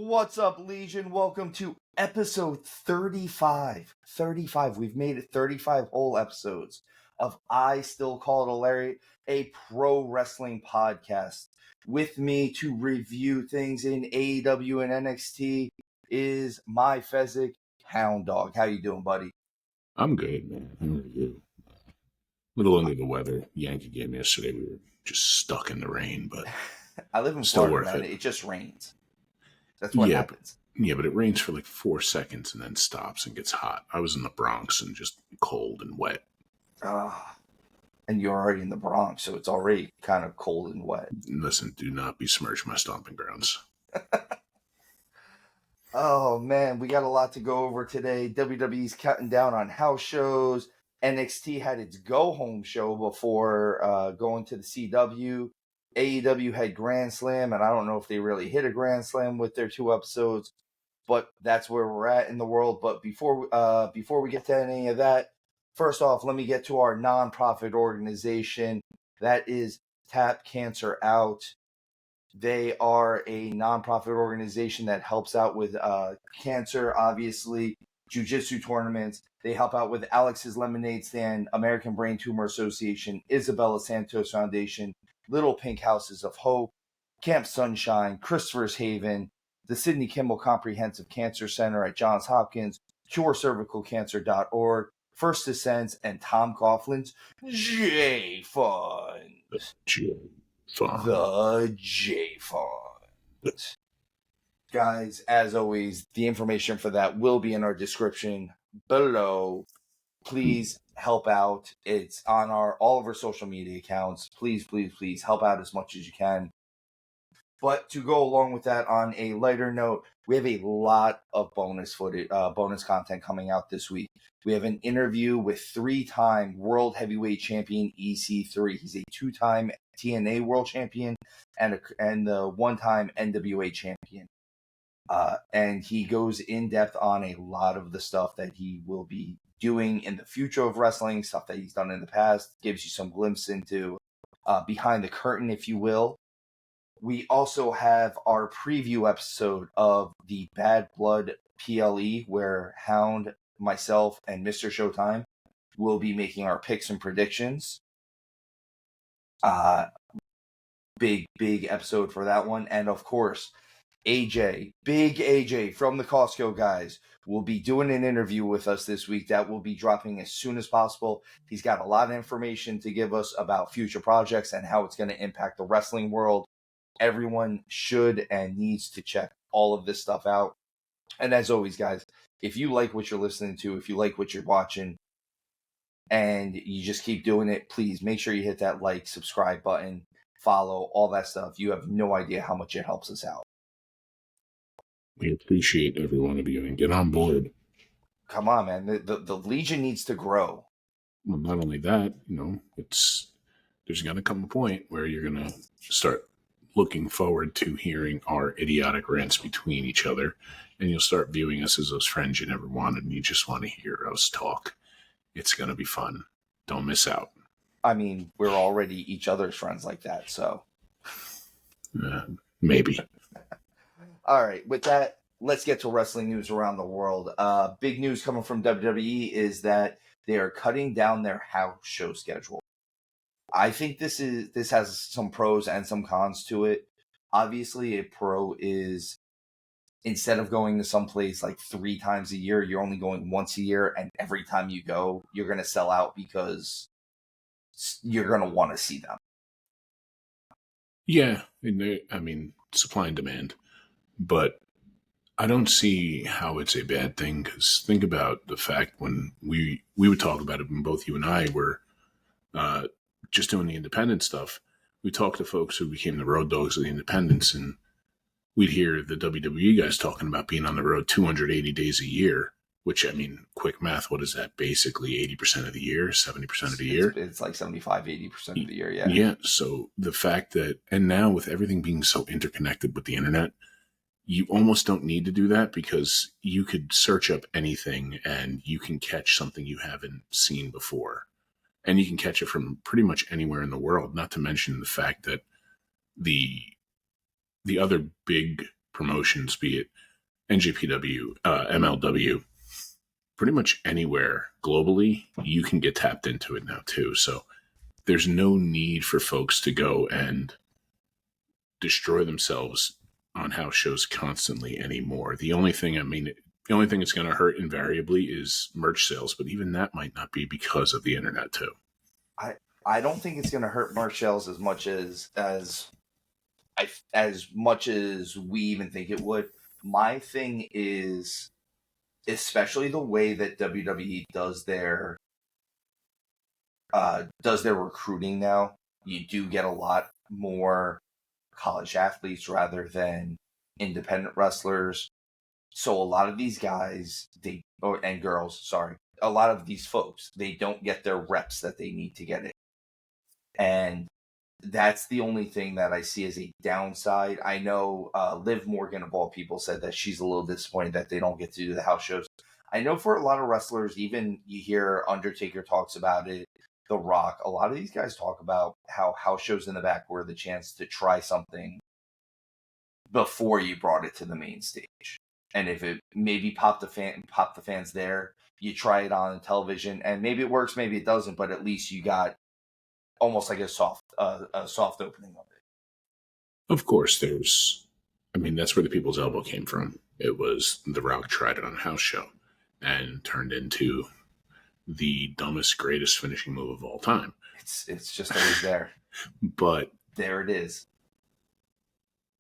What's up, Legion? Welcome to episode 35. 35. We've made it 35 whole episodes of I Still Call It a Lariat, a pro wrestling podcast. With me to review things in AEW and NXT is my Fezzik, Hound Dog. How you doing, buddy? I'm good, man. How are you? A little under the weather. Yankee game yesterday. We were just stuck in the rain, but I live in still Florida, worth man. it. It just rains. That's what happens. But it rains for like 4 seconds and then stops and gets hot. I was in the Bronx and just cold and wet. And you're already in the Bronx, so it's already kind of cold and wet. Listen, do not besmirch my stomping grounds. Oh, man, we got a lot to go over today. WWE's counting down on house shows. NXT had its go-home show before going to the CW. AEW had Grand Slam, and I don't know if they really hit a Grand Slam with their 2 episodes, but that's where we're at in the world. But before we get to any of that, first off, let me get to our nonprofit organization. That is Tap Cancer Out. They are a nonprofit organization that helps out with cancer, obviously, jiu-jitsu tournaments. They help out with Alex's Lemonade Stand, American Brain Tumor Association, Isabella Santos Foundation, Little Pink Houses of Hope, Camp Sunshine, Christopher's Haven, the Sidney Kimmel Comprehensive Cancer Center at Johns Hopkins, CureCervicalCancer.org, First Descents, and Tom Coughlin's J-Fund. The J-Fund. The J-Fund. Guys, as always, the information for that will be in our description below. Please help out. It's on all of our social media accounts. Please, please, please help out as much as you can. But to go along with that, on a lighter note, we have a lot of bonus content coming out this week. We have an interview with 3-time World Heavyweight Champion EC3. He's a 2-time TNA World Champion and the 1-time NWA Champion. And he goes in depth on a lot of the stuff that he will be doing in the future of wrestling, stuff that he's done in the past, gives you some glimpse into behind the curtain, if you will. We also have our preview episode of the Bad Blood PLE, where Hound, myself, and Mr. Showtime will be making our picks and predictions. Big episode for that one. And of course, AJ, big AJ from the Costco guys, will be doing an interview with us this week that will be dropping as soon as possible. He's got a lot of information to give us about future projects and how it's going to impact the wrestling world. Everyone should and needs to check all of this stuff out. And as always, guys, if you like what you're listening to, if you like what you're watching, and you just keep doing it, please make sure you hit that like, subscribe button, follow, all that stuff. You have no idea how much it helps us out. We appreciate every one of you and get on board. Come on, man. The Legion needs to grow. Well, not only that, there's going to come a point where you're going to start looking forward to hearing our idiotic rants between each other, and you'll start viewing us as those friends you never wanted, and you just want to hear us talk. It's going to be fun. Don't miss out. I mean, we're already each other's friends like that, so. Maybe. All right, with that, let's get to wrestling news around the world. Big news coming from WWE is that they are cutting down their house show schedule. I think this has some pros and some cons to it. Obviously, a pro is, instead of going to some place like 3 times a year, you're only going once a year, and every time you go, you're going to sell out because you're going to want to see them. Yeah, supply and demand. But I don't see how it's a bad thing, because think about the fact when we would talk about it when both you and I were just doing the independent stuff. We talked to folks who became the road dogs of the independents, and we'd hear the WWE guys talking about being on the road 280 days a year, which, quick math, what is that? Basically 80% of the year, 70% of the year? It's like 75, 80% of the year, yeah. Yeah, so the fact that, and now with everything being so interconnected with the internet, you almost don't need to do that, because you could search up anything and you can catch something you haven't seen before. And you can catch it from pretty much anywhere in the world, not to mention the fact that the other big promotions, be it NJPW, MLW, pretty much anywhere globally, you can get tapped into it now too. So there's no need for folks to go and destroy themselves on house shows constantly anymore. The only thing it's going to hurt invariably is merch sales, but even that might not be because of the internet too. I don't think it's going to hurt merch sales as much as much as we even think it would. My thing is, especially the way that WWE does their recruiting now. You do get a lot more college athletes rather than independent wrestlers. So a lot of these guys, and girls, sorry, a lot of these folks, they don't get their reps that they need to get it. And that's the only thing that I see as a downside. I know Liv Morgan, of all people, said that she's a little disappointed that they don't get to do the house shows. I know for a lot of wrestlers, even you hear Undertaker talks about it, The Rock, a lot of these guys talk about how house shows in the back were the chance to try something before you brought it to the main stage. And if it maybe popped the fans there, you try it on television, and maybe it works, maybe it doesn't, but at least you got almost like a soft opening of it. Of course, that's where the people's elbow came from. It was The Rock tried it on a house show and turned into the dumbest, greatest finishing move of all time. It's just always there. But there it is.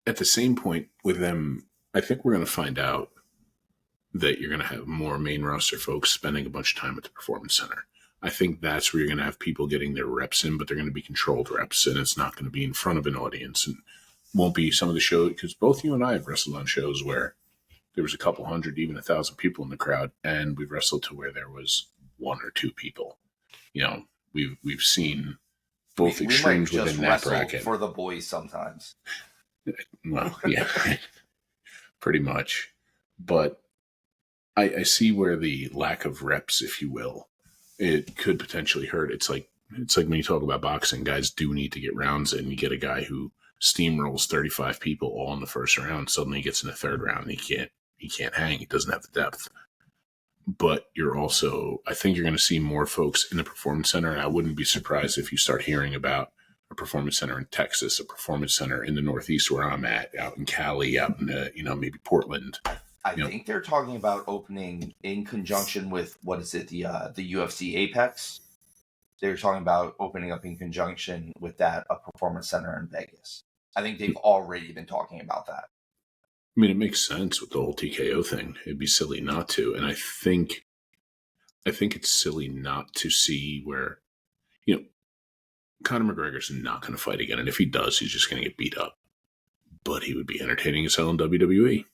At the same point with them, I think we're going to find out that you're going to have more main roster folks spending a bunch of time at the Performance Center. I think that's where you're going to have people getting their reps in, but they're going to be controlled reps, and it's not going to be in front of an audience, and won't be some of the shows, because both you and I have wrestled on shows where there was a couple hundred, even 1,000 people in the crowd, and we've wrestled to where there was one or two people. We've seen both extremes within that bracket. For the boys sometimes. Well, yeah, pretty much. But I see where the lack of reps, if you will, it could potentially hurt. It's like when you talk about boxing, guys do need to get rounds in. You get a guy who steamrolls 35 people all in the first round, suddenly he gets in the third round and he can't hang. He doesn't have the depth. But I think you're going to see more folks in the Performance Center, and I wouldn't be surprised if you start hearing about a Performance Center in Texas, a Performance Center in the Northeast where I'm at, out in Cali, out in maybe Portland. I think they're talking about opening in conjunction with, what is it, the UFC Apex. They're talking about opening up in conjunction with that, a Performance Center in Vegas. I think they've already been talking about that. I mean, it makes sense with the whole TKO thing. It'd be silly not to. And I think it's silly not to see where, Conor McGregor's not going to fight again. And if he does, he's just going to get beat up. But he would be entertaining as hell in WWE.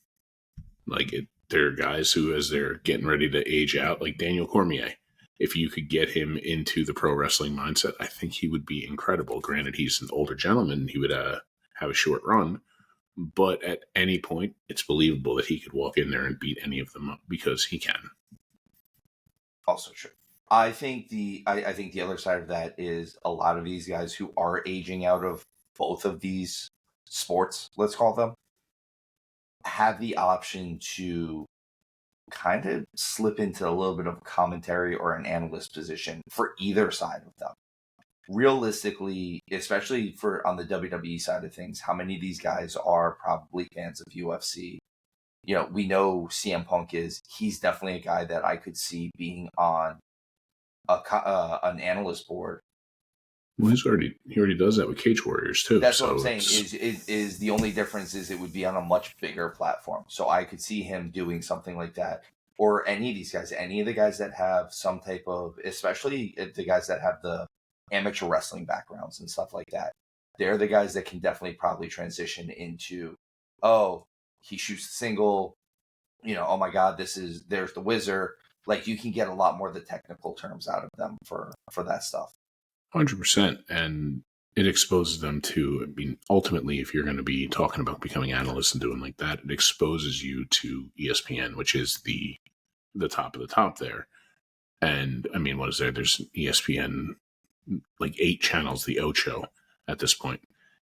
There are guys who, as they're getting ready to age out, like Daniel Cormier, if you could get him into the pro wrestling mindset, I think he would be incredible. Granted, he's an older gentleman. He would have a short run. But at any point, it's believable that he could walk in there and beat any of them up because he can. Also true. I think the other side of that is a lot of these guys who are aging out of both of these sports, let's call them, have the option to kind of slip into a little bit of commentary or an analyst position for either side of them. Realistically, especially on the WWE side of things, how many of these guys are probably fans of UFC? We know CM Punk is. He's definitely a guy that I could see being on an analyst board. Well, he already does that with Cage Warriors too. That's what I'm saying. Is the only difference is it would be on a much bigger platform. So I could see him doing something like that, or any of these guys, any of the guys that have some type of, especially the guys that have the amateur wrestling backgrounds and stuff like that. They're the guys that can definitely probably transition into, he shoots the single, oh my God, there's the Wizard. Like, you can get a lot more of the technical terms out of them for that stuff. 100%. And it exposes them to, ultimately, if you're going to be talking about becoming analysts and doing like that, it exposes you to ESPN, which is the top of the top there. And what is there? There's ESPN, like 8 channels, the Ocho at this point.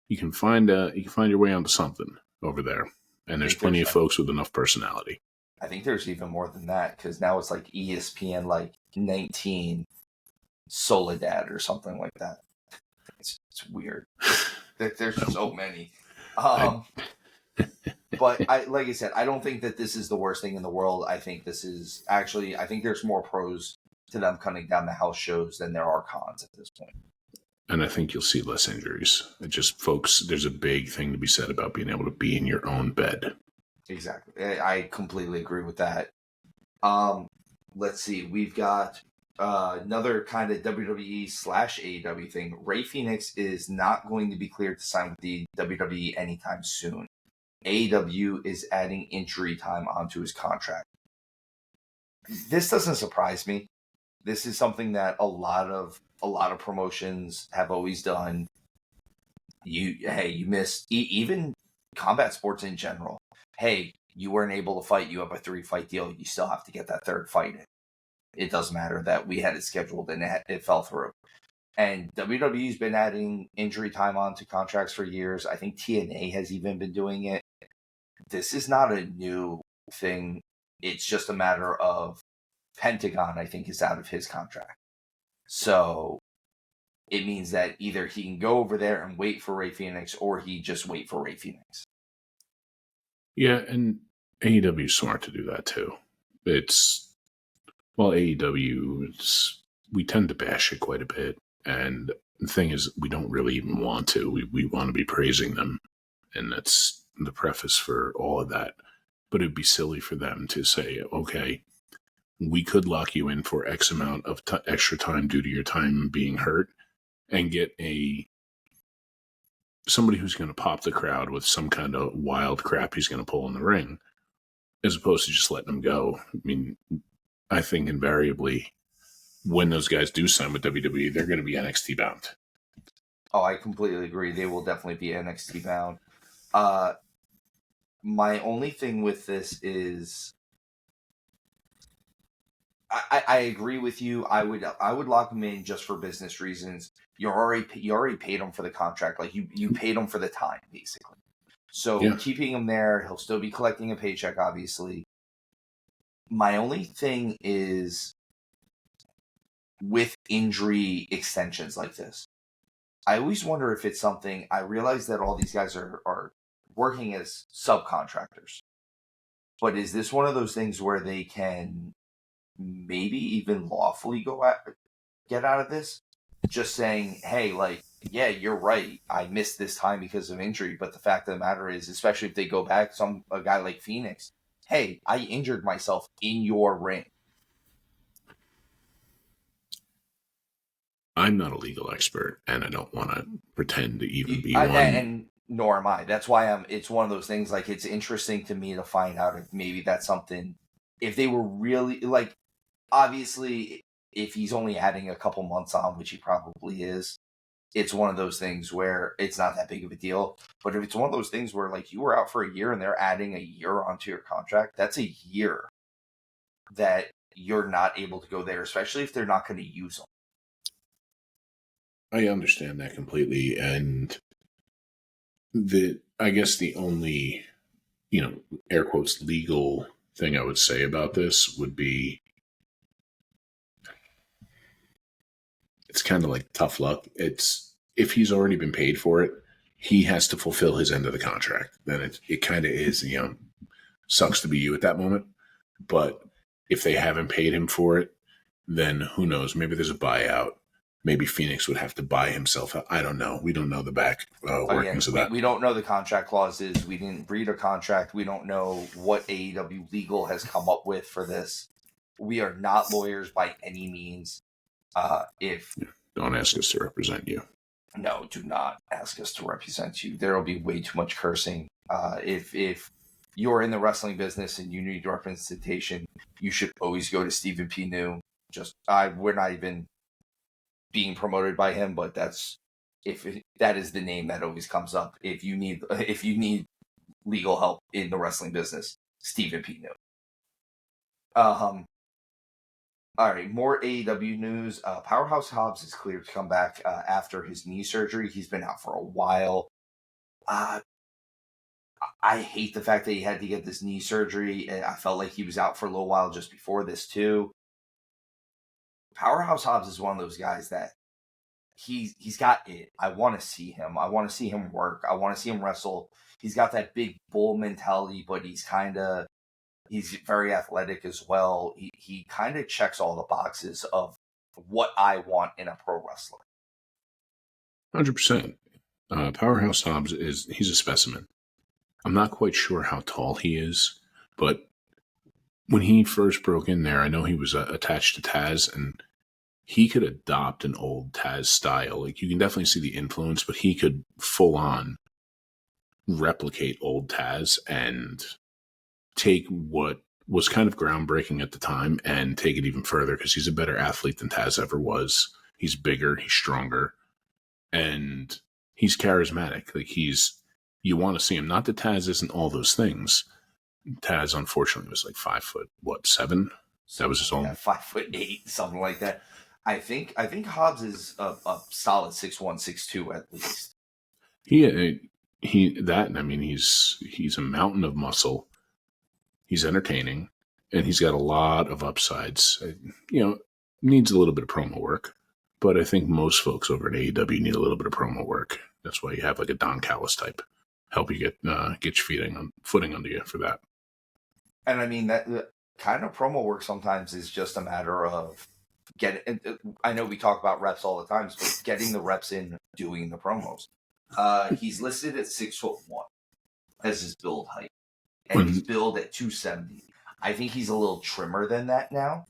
You can find your way onto something over there. And there's plenty of folks with enough personality. I think there's even more than that, because now it's like ESPN, like 19 Soledad or something like that. It's weird. There's so many. But like I said, I don't think that this is the worst thing in the world. I think this is actually, I think there's more pros to them cutting down the house shows than there are cons at this point. And I think you'll see less injuries. It just, folks, there's a big thing to be said about being able to be in your own bed. Exactly. I completely agree with that. Let's see. We've got another kind of WWE / AEW thing. Rey Fenix is not going to be cleared to sign with the WWE anytime soon. AEW is adding injury time onto his contract. This doesn't surprise me. This is something that a lot of promotions have always done. You missed, even combat sports in general. Hey, you weren't able to fight. You have a 3-fight deal. You still have to get that 3rd fight in. It doesn't matter that we had it scheduled and it fell through. And WWE's been adding injury time onto contracts for years. I think TNA has even been doing it. This is not a new thing. It's just a matter of Pentagon, I think, is out of his contract. So it means that either he can go over there and wait for Rey Fenix, or he just wait for Rey Fenix. Yeah, and AEW is smart to do that too. AEW, we tend to bash it quite a bit. And the thing is, we don't really even want to. We want to be praising them. And that's the preface for all of that. But it'd be silly for them to say, okay, we could lock you in for X amount of extra time due to your time being hurt, and get somebody who's going to pop the crowd with some kind of wild crap he's going to pull in the ring, as opposed to just letting them go. I mean, I think invariably when those guys do sign with WWE, they're going to be NXT bound. Oh, I completely agree. They will definitely be NXT bound. My only thing with this is, I agree with you. I would lock him in just for business reasons. You already paid him for the contract. Like you paid him for the time, basically. So keeping him there, he'll still be collecting a paycheck, obviously. My only thing is with injury extensions like this, I always wonder if it's something. I realize that all these guys are working as subcontractors, but is this one of those things where they can maybe even lawfully get out of this? Just saying, hey, like, yeah, you're right, I missed this time because of injury, but the fact of the matter is, especially if they go back, a guy like Phoenix, hey, I injured myself in your ring. I'm not a legal expert, and I don't want to pretend to even be one. And nor am I. That's why it's one of those things, like, it's interesting to me to find out if maybe that's something, if they were really, like, obviously, if he's only adding a couple months on, which he probably is, it's one of those things where it's not that big of a deal. But if it's one of those things where, like, you were out for a year and they're adding a year onto your contract, that's a year that you're not able to go there, especially if they're not going to use them. I understand that completely. And I guess the only, air quotes, legal thing I would say about this would be, it's kind of like tough luck. It's, if he's already been paid for it, he has to fulfill his end of the contract. Then it kind of is, sucks to be you at that moment. But if they haven't paid him for it, then who knows? Maybe there's a buyout. Maybe Phoenix would have to buy himself out. I don't know. We don't know the back workings of that. We don't know the contract clauses. We didn't read a contract. We don't know what AEW legal has come up with for this. We are not lawyers by any means. Don't ask us to represent you. No, do not ask us to represent you. There will be way too much cursing. If you're in the wrestling business and you need representation, you should always go to Stephen P. New. We're not even being promoted by him, but that is the name that always comes up. If you need legal help in the wrestling business, Stephen P. New. All right, more AEW news. Powerhouse Hobbs is cleared to come back after his knee surgery. He's been out for a while. I hate the fact that he had to get this knee surgery, and I felt like he was out for a little while just before this too. Powerhouse Hobbs is one of those guys that he's got it. I want to see him. I want to see him work. I want to see him wrestle. He's got that big bull mentality, but he's very athletic as well. He kind of checks all the boxes of what I want in a pro wrestler. 100%. Powerhouse Hobbs he's a specimen. I'm not quite sure how tall he is, but when he first broke in there, I know he was attached to Taz, and he could adopt an old Taz style. Like, you can definitely see the influence, but he could full on replicate old Taz and take what was kind of groundbreaking at the time and take it even further, because he's a better athlete than Taz ever was. He's bigger, he's stronger, and he's charismatic. Like, you want to see him. Not that Taz isn't all those things. Taz, unfortunately, was like 5'7"? That was his own. Yeah, 5'8", something like that. I think Hobbs is a solid 6'1", 6'2" at least. He's a mountain of muscle. He's entertaining, and he's got a lot of upsides. Needs a little bit of promo work, but I think most folks over at AEW need a little bit of promo work. That's why you have like a Don Callis type help you get your footing under you for that. And I mean, that kind of promo work sometimes is just a matter of I know we talk about reps all the time, but getting the reps in, doing the promos. He's listed at 6'1" as his build height, and he's billed at 270. I think he's a little trimmer than that now,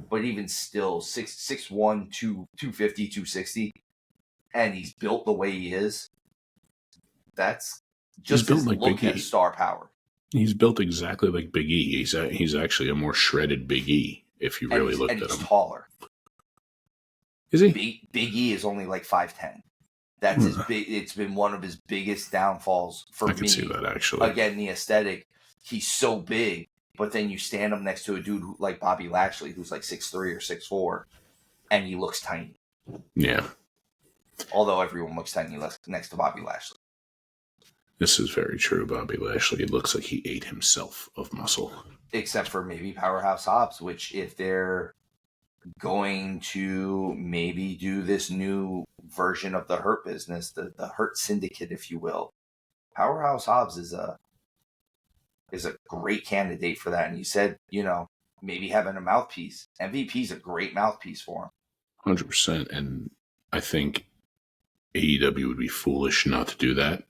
but even still, 6'1", 250, 260, and he's built the way he is. That's just his look at star power. He's built exactly like Big E. He's actually a more shredded Big E if you really looked at him. And he's taller. Is he? Big E is only like 5'10". That's his big. It's been one of his biggest downfalls for me. I can see that, actually. Again, the aesthetic. He's so big, but then you stand him next to a dude like Bobby Lashley, who's like 6'3" or 6'4", and he looks tiny. Yeah. Although everyone looks tiny next to Bobby Lashley. This is very true. Bobby Lashley, it looks like he ate himself of muscle. Except for maybe Powerhouse Hobbs, which if they're going to maybe do this new version of the Hurt Business, the Hurt Syndicate, if you will, Powerhouse Hobbs is a great candidate for that. And you said, maybe having a mouthpiece. MVP's a great mouthpiece for him. 100%. And I think AEW would be foolish not to do that.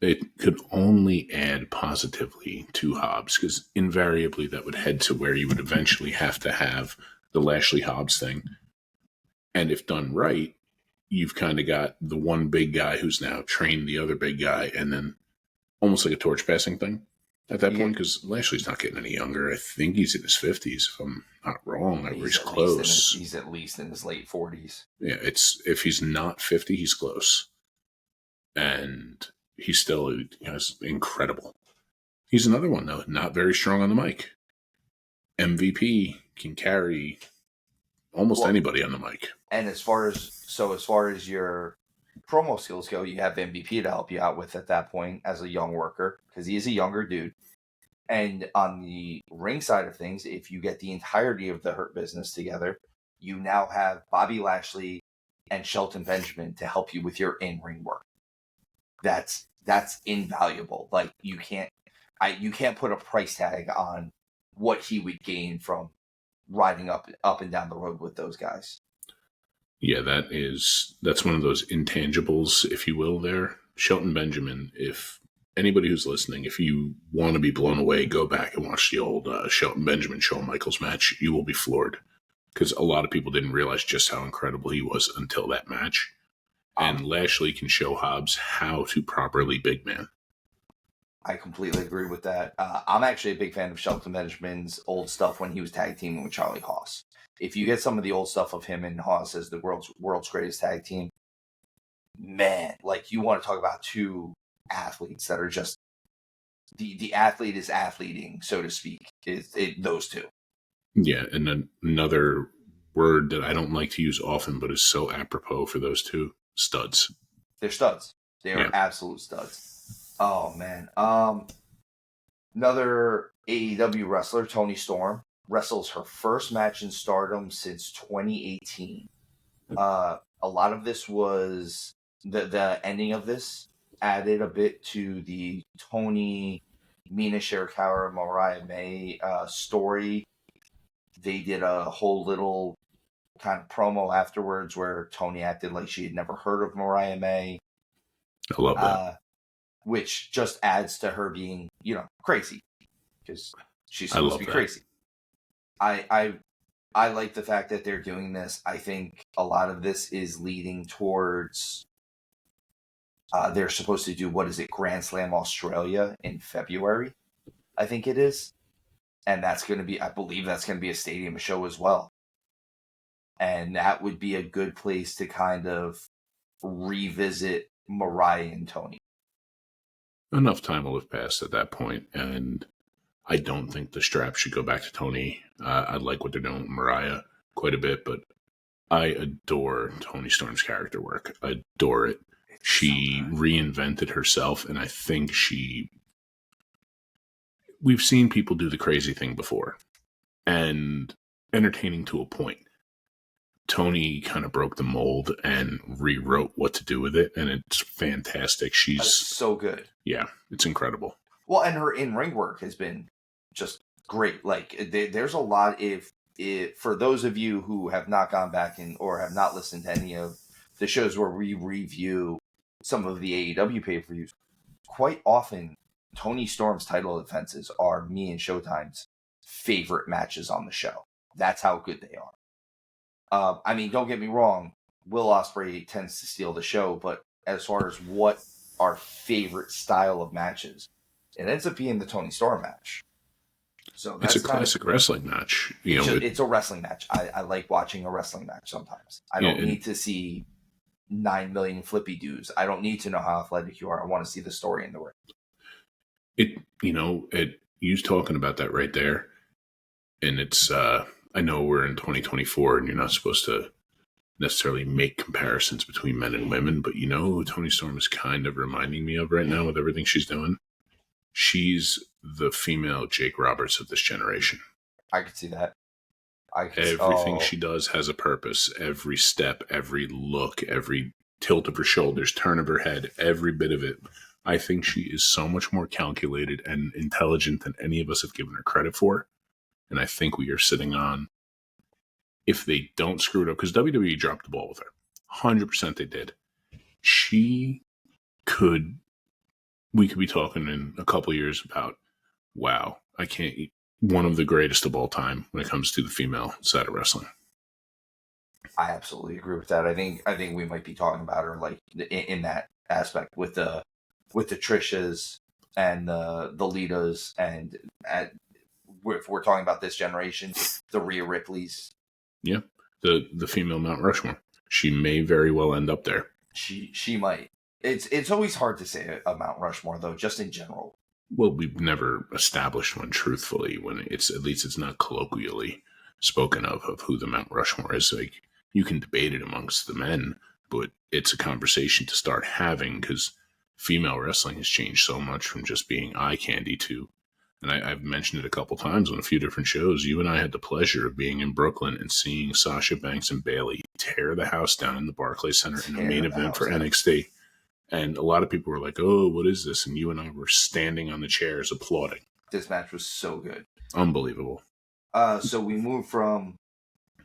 It could only add positively to Hobbs, because invariably that would head to where you would eventually have to have the Lashley Hobbs thing. And if done right, you've kind of got the one big guy who's now trained the other big guy, and then almost like a torch passing thing at that point, because Lashley's not getting any younger. I think he's in his 50s, if I'm not wrong. He's close. He's at least in his late 40s. Yeah, if he's not 50, he's close. And he's still incredible. He's another one, though, not very strong on the mic. MVP can carry almost anybody on the mic. And as far as your promo skills go, you have MVP to help you out with at that point as a young worker, because he is a younger dude. And on the ring side of things, if you get the entirety of the Hurt Business together, you now have Bobby Lashley and Shelton Benjamin to help you with your in-ring work. That's invaluable. Like, you can't put a price tag on what he would gain from riding up and down the road with those guys. Yeah, that's one of those intangibles, if you will, there. Shelton Benjamin, if anybody who's listening, if you want to be blown away, go back and watch the old Shelton Benjamin Shawn Michaels match. You will be floored, because a lot of people didn't realize just how incredible he was until that match. And Lashley can show Hobbs how to properly big man. I completely agree with that. I'm actually a big fan of Shelton Benjamin's old stuff when he was tag teaming with Charlie Haas. If you get some of the old stuff of him and Haas as the world's greatest tag team, man, like, you want to talk about two athletes that are just the athlete is athleting, so to speak. Those two. Yeah, and then another word that I don't like to use often, but is so apropos for those two: studs. They're studs. They are absolute studs. Oh man. Another AEW wrestler, Toni Storm, wrestles her first match in Stardom since 2018. A lot of this was the ending of this added a bit to the Tony, Mina Shirakawa, Mariah May story. They did a whole little kind of promo afterwards where Tony acted like she had never heard of Mariah May, I love that. which just adds to her being, crazy because she's I supposed to love be that. crazy. I like the fact that they're doing this. I think a lot of this is leading towards they're supposed to do, what is it, Grand Slam Australia in February, I think it is. And that's going to be, I believe that's going to be a stadium show as well. And that would be a good place to kind of revisit Mariah and Tony. Enough time will have passed at that point, and I don't think the strap should go back to Tony. I like what they're doing with Mariah quite a bit, but I adore Toni Storm's character work. I adore it. She reinvented herself, and I think we've seen people do the crazy thing before, and entertaining to a point. Toni kind of broke the mold and rewrote what to do with it, and it's fantastic. She's so good. Yeah, it's incredible. Well, and her in-ring work has been just great. Like, there's a lot. If for those of you who have not gone back or have not listened to any of the shows where we review some of the AEW pay-per-views, quite often Toni Storm's title defenses are me and Showtime's favorite matches on the show. That's how good they are. I mean, don't get me wrong, Will Ospreay tends to steal the show, but as far as what our favorite style of matches, it ends up being the Toni Storm match. So it's a classic wrestling match. It's a wrestling match. I like watching a wrestling match sometimes. I don't need to see 9 million flippy doos. I don't need to know how athletic you are. I want to see the story in the ring. You talking about that right there, and it's I know we're in 2024 and you're not supposed to necessarily make comparisons between men and women, but who Toni Storm is kind of reminding me of right now with everything she's doing? She's the female Jake Roberts of this generation. I could see that. Everything she does has a purpose. Every step, every look, every tilt of her shoulders, turn of her head, every bit of it. I think she is so much more calculated and intelligent than any of us have given her credit for. And I think we are sitting on, if they don't screw it up, because WWE dropped the ball with her. 100% they did. We could be talking in a couple years about, wow, one of the greatest of all time when it comes to the female side of wrestling. I absolutely agree with that. I think we might be talking about her like in that aspect with the Trishas and the Litas, and if we're talking about this generation, the Rhea Ripleys. Yeah, the female Mount Rushmore. She may very well end up there. She might. It's always hard to say a Mount Rushmore, though, just in general. Well, we've never established one truthfully. When it's not colloquially spoken of who the Mount Rushmore is. Like, you can debate it amongst the men, but it's a conversation to start having, because female wrestling has changed so much from just being eye candy to, and I've mentioned it a couple times on a few different shows. You and I had the pleasure of being in Brooklyn and seeing Sasha Banks and Bayley tear the house down in the Barclays Center in a main event for NXT. And a lot of people were like, oh, what is this? And you and I were standing on the chairs applauding. This match was so good. Unbelievable. So we move from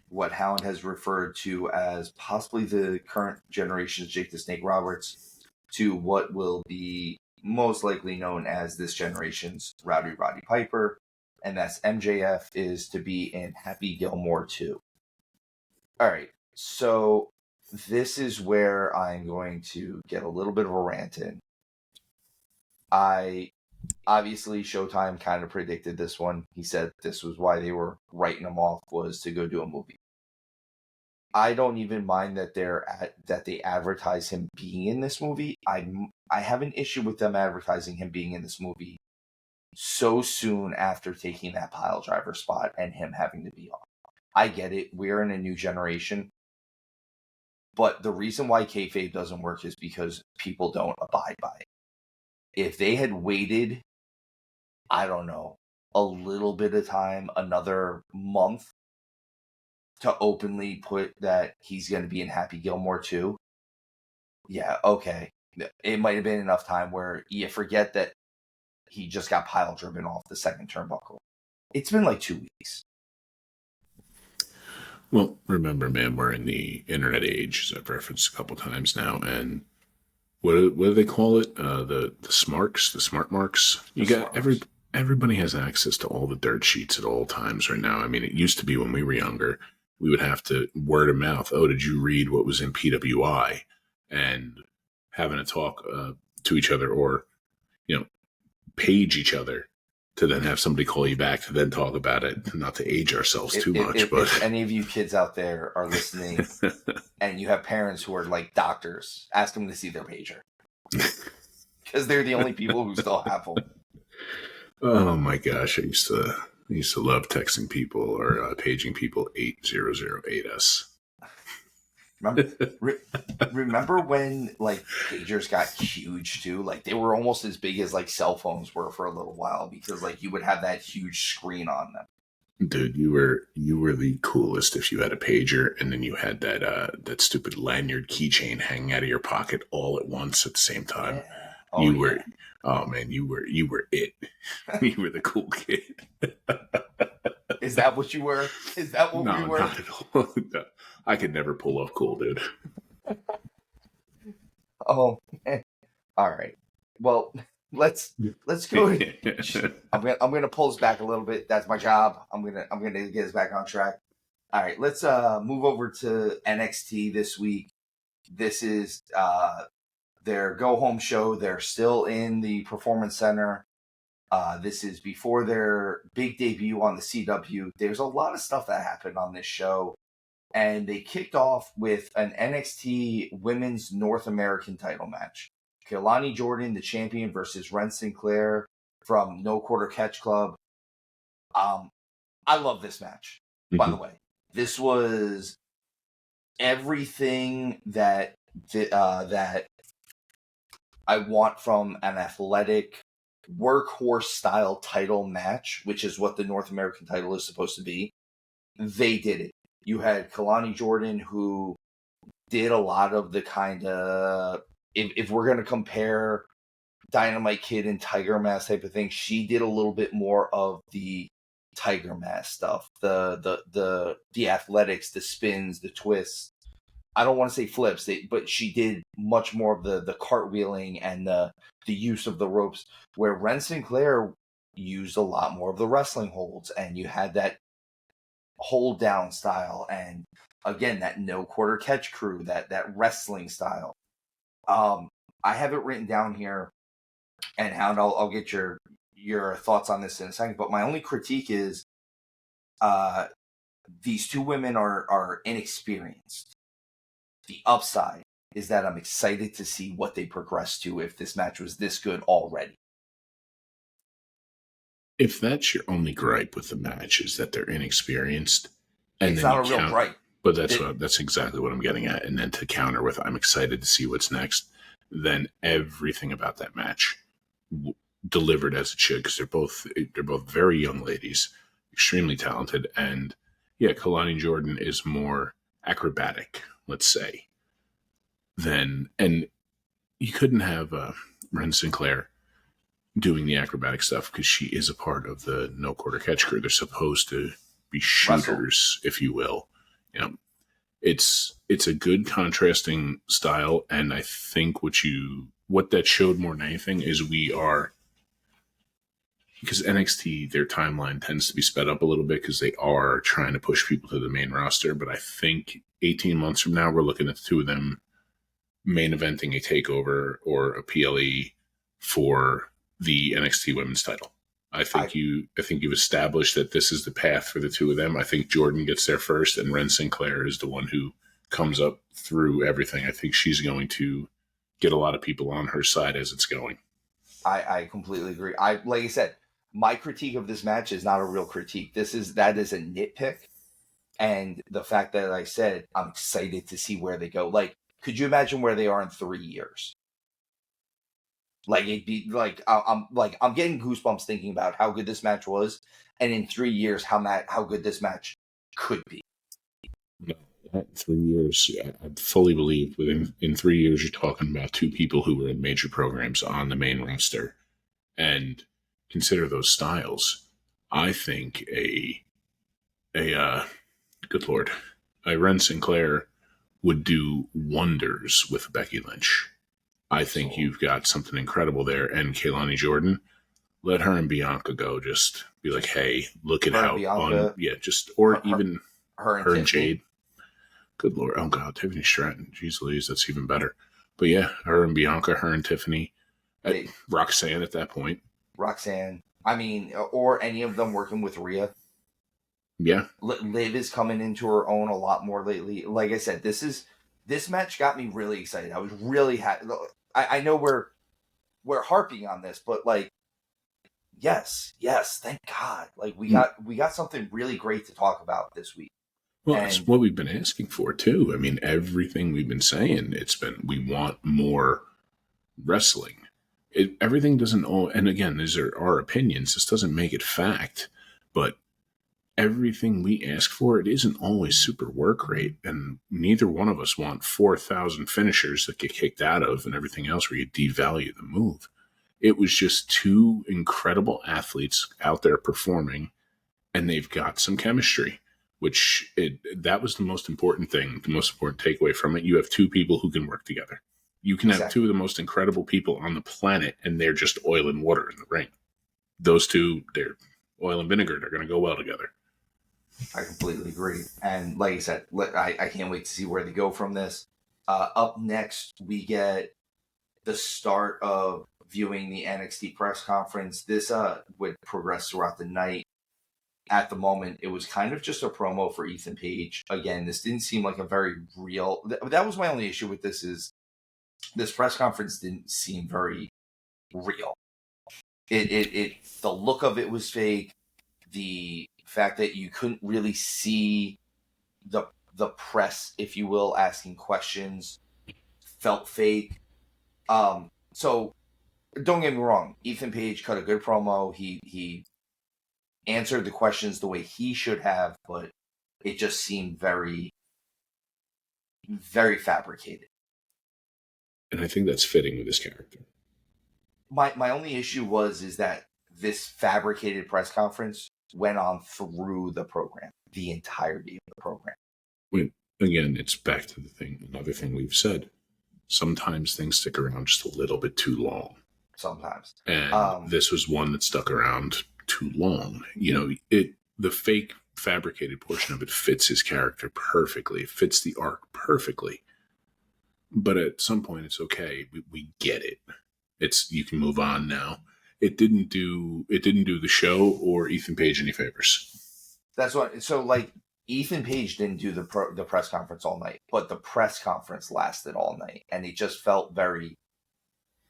what Hound has referred to as possibly the current generation's Jake the Snake Roberts to what will be most likely known as this generation's Roddy Piper. And that's MJF is to be in Happy Gilmore 2. All right. So this is where I'm going to get a little bit of a rant in. Obviously, Showtime kind of predicted this one. He said this was why they were writing him off, was to go do a movie. I don't even mind that they advertise him being in this movie. I have an issue with them advertising him being in this movie so soon after taking that pile driver spot and him having to be off. I get it. We're in a new generation. But the reason why kayfabe doesn't work is because people don't abide by it. if they had waited, I don't know, a little bit of time, another month, to openly put that he's going to be in Happy Gilmore too, yeah, okay. It might have been enough time where you forget that he just got pile driven off the second turnbuckle. It's been like 2 weeks. Well, remember, man, we're in the internet age, as I've referenced a couple times now, and what do they call it? The smarks, the smart marks. Everybody has access to all the dirt sheets at all times right now. I mean, it used to be when we were younger, we would have to word of mouth. Oh, did you read what was in PWI? And having a talk to each other, or page each other to then have somebody call you back to then talk about it. Not to age ourselves too much, but if any of you kids out there are listening and you have parents who are like doctors, ask them to see their pager, because they're the only people who still have them. Oh my gosh, I used to love texting people or paging people 8008S. Remember when like pagers got huge too? Like they were almost as big as like cell phones were for a little while, because like you would have that huge screen on them. Dude, you were the coolest if you had a pager, and then you had that stupid lanyard keychain hanging out of your pocket all at once at the same time. Yeah. Oh, oh man, you were it. You were the cool kid. Is that what you were? Is that what we were? Not at all. No. I could never pull off cool, dude. Oh, all right. Well, let's go. I'm gonna pull us back a little bit. That's my job. I'm gonna get us back on track. All right, let's move over to NXT this week. This is their go home show. They're still in the Performance Center. This is before their big debut on the CW. There's a lot of stuff that happened on this show. And they kicked off with an NXT Women's North American title match. Kelani Jordan, the champion, versus Ren Sinclair from No Quarter Catch Club. I love this match, by the way. This was everything that I want from an athletic workhorse style title match, which is what the North American title is supposed to be. They did it. You had Kelani Jordan, who did a lot of the kind of, if we're going to compare Dynamite Kid and Tiger Mask type of thing, she did a little bit more of the Tiger Mask stuff, the athletics, the spins, the twists. I don't want to say flips, but she did much more of the cartwheeling and the use of the ropes, where Ren Sinclair used a lot more of the wrestling holds, and you had that hold down style, and again that no quarter catch crew, that wrestling style. I have it written down here, and Hound, I'll get your thoughts on this in a second, but my only critique is these two women are inexperienced. The upside is that I'm excited to see what they progress to if this match was this good already. If that's your only gripe with the match, is that they're inexperienced, and it's then not a real gripe. But that's exactly what I'm getting at. And then to counter with, I'm excited to see what's next. Then everything about that match delivered as it should, because they're both very young ladies, extremely talented, and yeah, Kelani Jordan is more acrobatic, let's say, and you couldn't have Ren Sinclair doing the acrobatic stuff, because she is a part of the No Quarter Catch crew. They're supposed to be shooters, if you will. It's a good contrasting style, and I think what that showed more than anything is because NXT, their timeline tends to be sped up a little bit because they are trying to push people to the main roster, but I think 18 months from now, we're looking at the two of them main eventing a takeover or a PLE for the NXT Women's title. I think you've established that this is the path for the two of them. I think Jordan gets there first, and Ren Sinclair is the one who comes up through everything. I think she's going to get a lot of people on her side as it's going. I completely agree. Like I said, my critique of this match is not a real critique. That is a nitpick, and the fact that I said I'm excited to see where they go. Like, could you imagine where they are in 3 years? Like it'd be like I'm getting goosebumps thinking about how good this match was, and in 3 years how good this match could be. No, 3 years, I fully believe in 3 years you're talking about two people who were in major programs on the main roster, and consider those styles. I think a good lord, a Ren Sinclair would do wonders with Becky Lynch. I think you've got something incredible there. And Kaylani Jordan, let her and Bianca go. Just be like, hey, look at how even her and Jade. Good lord, oh god, Tiffany Stratton, jeez Louise, that's even better. But yeah, her and Bianca, her and Tiffany, Roxanne at that point. Roxanne, I mean, or any of them working with Rhea. Yeah, Liv is coming into her own a lot more lately. Like I said, this match got me really excited. I was really happy. I know we're harping on this, but like, yes, thank God. Like we got something really great to talk about this week. Well, that's what we've been asking for too. I mean, everything we've been saying, we want more wrestling. Everything doesn't and again, these are our opinions. This doesn't make it fact, but everything we ask for, it isn't always super work rate, and neither one of us want 4,000 finishers that get kicked out of and everything else where you devalue the move. It was just two incredible athletes out there performing, and they've got some chemistry, that was the most important thing, the most important takeaway from it. You have two people who can work together. You can have two of the most incredible people on the planet, and they're just oil and water in the ring. Those two, they're oil and vinegar. They're going to go well together. I completely agree. And like I said, I can't wait to see where they go from this. Up next, we get the start of viewing the NXT press conference. This would progress throughout the night. At the moment, it was kind of just a promo for Ethan Page. Again, this didn't seem like a very real... That was my only issue with this, is this press conference didn't seem very real. The look of it was fake. The fact that you couldn't really see the press, if you will, asking questions felt fake. So don't get me wrong, Ethan Page cut a good promo. He answered the questions the way he should have, but it just seemed very, very fabricated. And I think that's fitting with his character. My only issue is that this fabricated press conference went on through the program, the entirety of the program. Again, it's back to another thing we've said. Sometimes things stick around just a little bit too long. Sometimes. And this was one that stuck around too long. You know, the fake fabricated portion of it fits his character perfectly. It fits the arc perfectly. But at some point, it's okay. We get it. You can move on now. It didn't do the show or Ethan Page any favors. That's what. So like, Ethan Page didn't do the press conference all night, but the press conference lasted all night, and it just felt very,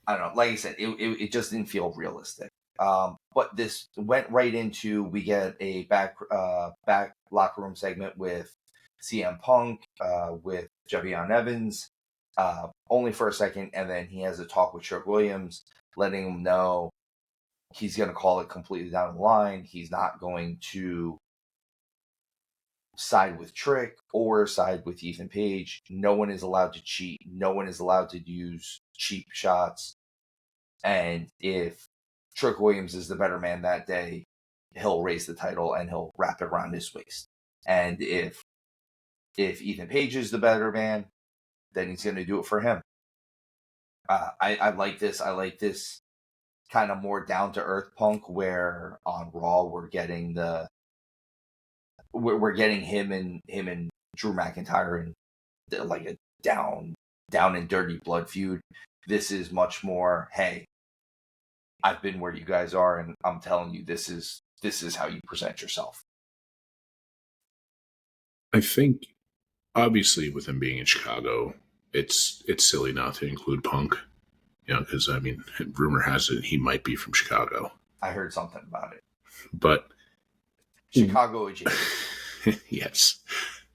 I don't know. Like I said, it just didn't feel realistic. But this went right into, we get a back locker room segment with CM Punk, with Javion Evans, only for a second, and then he has a talk with Trick Williams, letting him know he's going to call it completely down the line. He's not going to side with Trick or side with Ethan Page. No one is allowed to cheat. No one is allowed to use cheap shots. And if Trick Williams is the better man that day, he'll raise the title and he'll wrap it around his waist. And if Ethan Page is the better man, then he's going to do it for him. I like this. I like this kind of more down to earth Punk, where on Raw we're getting him and Drew McIntyre in like a down and dirty blood feud. This is much more, hey, I've been where you guys are, and I'm telling you, this is how you present yourself. I think, obviously, with him being in Chicago, it's silly not to include Punk. You know, because, I mean, rumor has it he might be from Chicago. I heard something about it. But Chicago adjacent. Yes.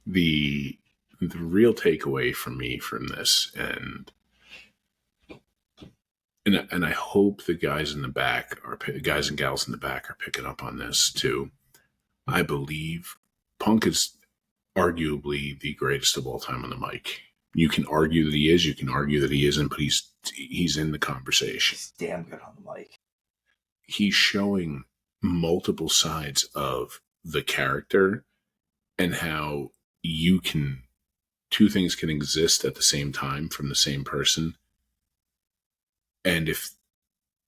The real takeaway from me from this, and and I hope the guys in the back guys and gals in the back are picking up on this too. I believe Punk is arguably the greatest of all time on the mic. You can argue that he is, you can argue that he isn't, but he's in the conversation. He's damn good on the mic. He's showing multiple sides of the character and how two things can exist at the same time from the same person. And if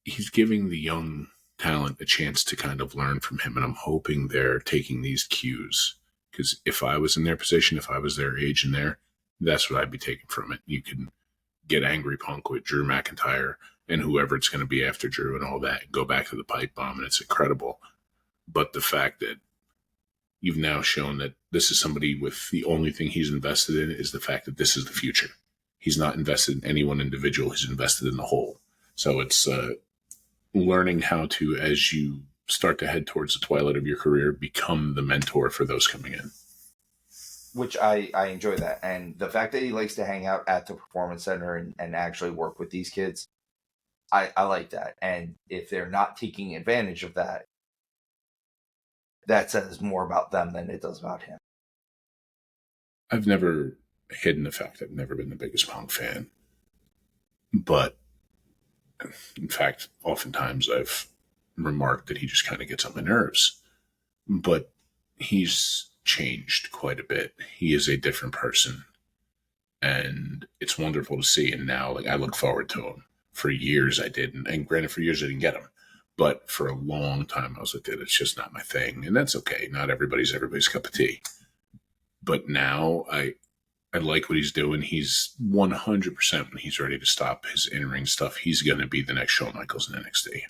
he's giving the young talent a chance to kind of learn from him, and I'm hoping they're taking these cues, because if I was in their position, if I was their age and that's what I'd be taking from it. You can get angry Punk with Drew McIntyre and whoever it's going to be after Drew and all that, go back to the pipe bomb, and it's incredible. But the fact that you've now shown that this is somebody with the only thing he's invested in is the fact that this is the future. He's not invested in any one individual. He's invested in the whole. So it's learning how to, as you start to head towards the twilight of your career, become the mentor for those coming in. Which I enjoy that. And the fact that he likes to hang out at the Performance Center and actually work with these kids, I like that. And if they're not taking advantage of that, that says more about them than it does about him. I've never hidden the fact I've never been the biggest Punk fan. But, in fact, oftentimes I've remarked that he just kind of gets on my nerves. But he's changed quite a bit. He is a different person. And it's wonderful to see. And now, I look forward to him. For years I didn't. And granted, for years I didn't get him. But for a long time, I was like, it's just not my thing. And that's okay. Not everybody's cup of tea. But now I like what he's doing. He's 100% when he's ready to stop his in-ring stuff. He's going to be the next Shawn Michaels in NXT.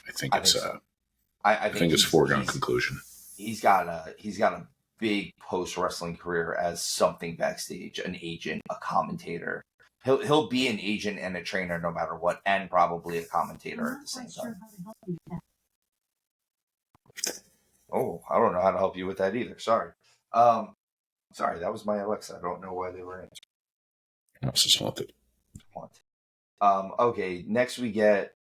I think it's a foregone conclusion. He's got a big post-wrestling career as something backstage, an agent, a commentator. He'll be an agent and a trainer no matter what, and probably a commentator at the same time. Oh, I don't know how to help you with that either. Sorry. Sorry, that was my Alexa. I don't know why they were in. House is haunted. Okay, next we get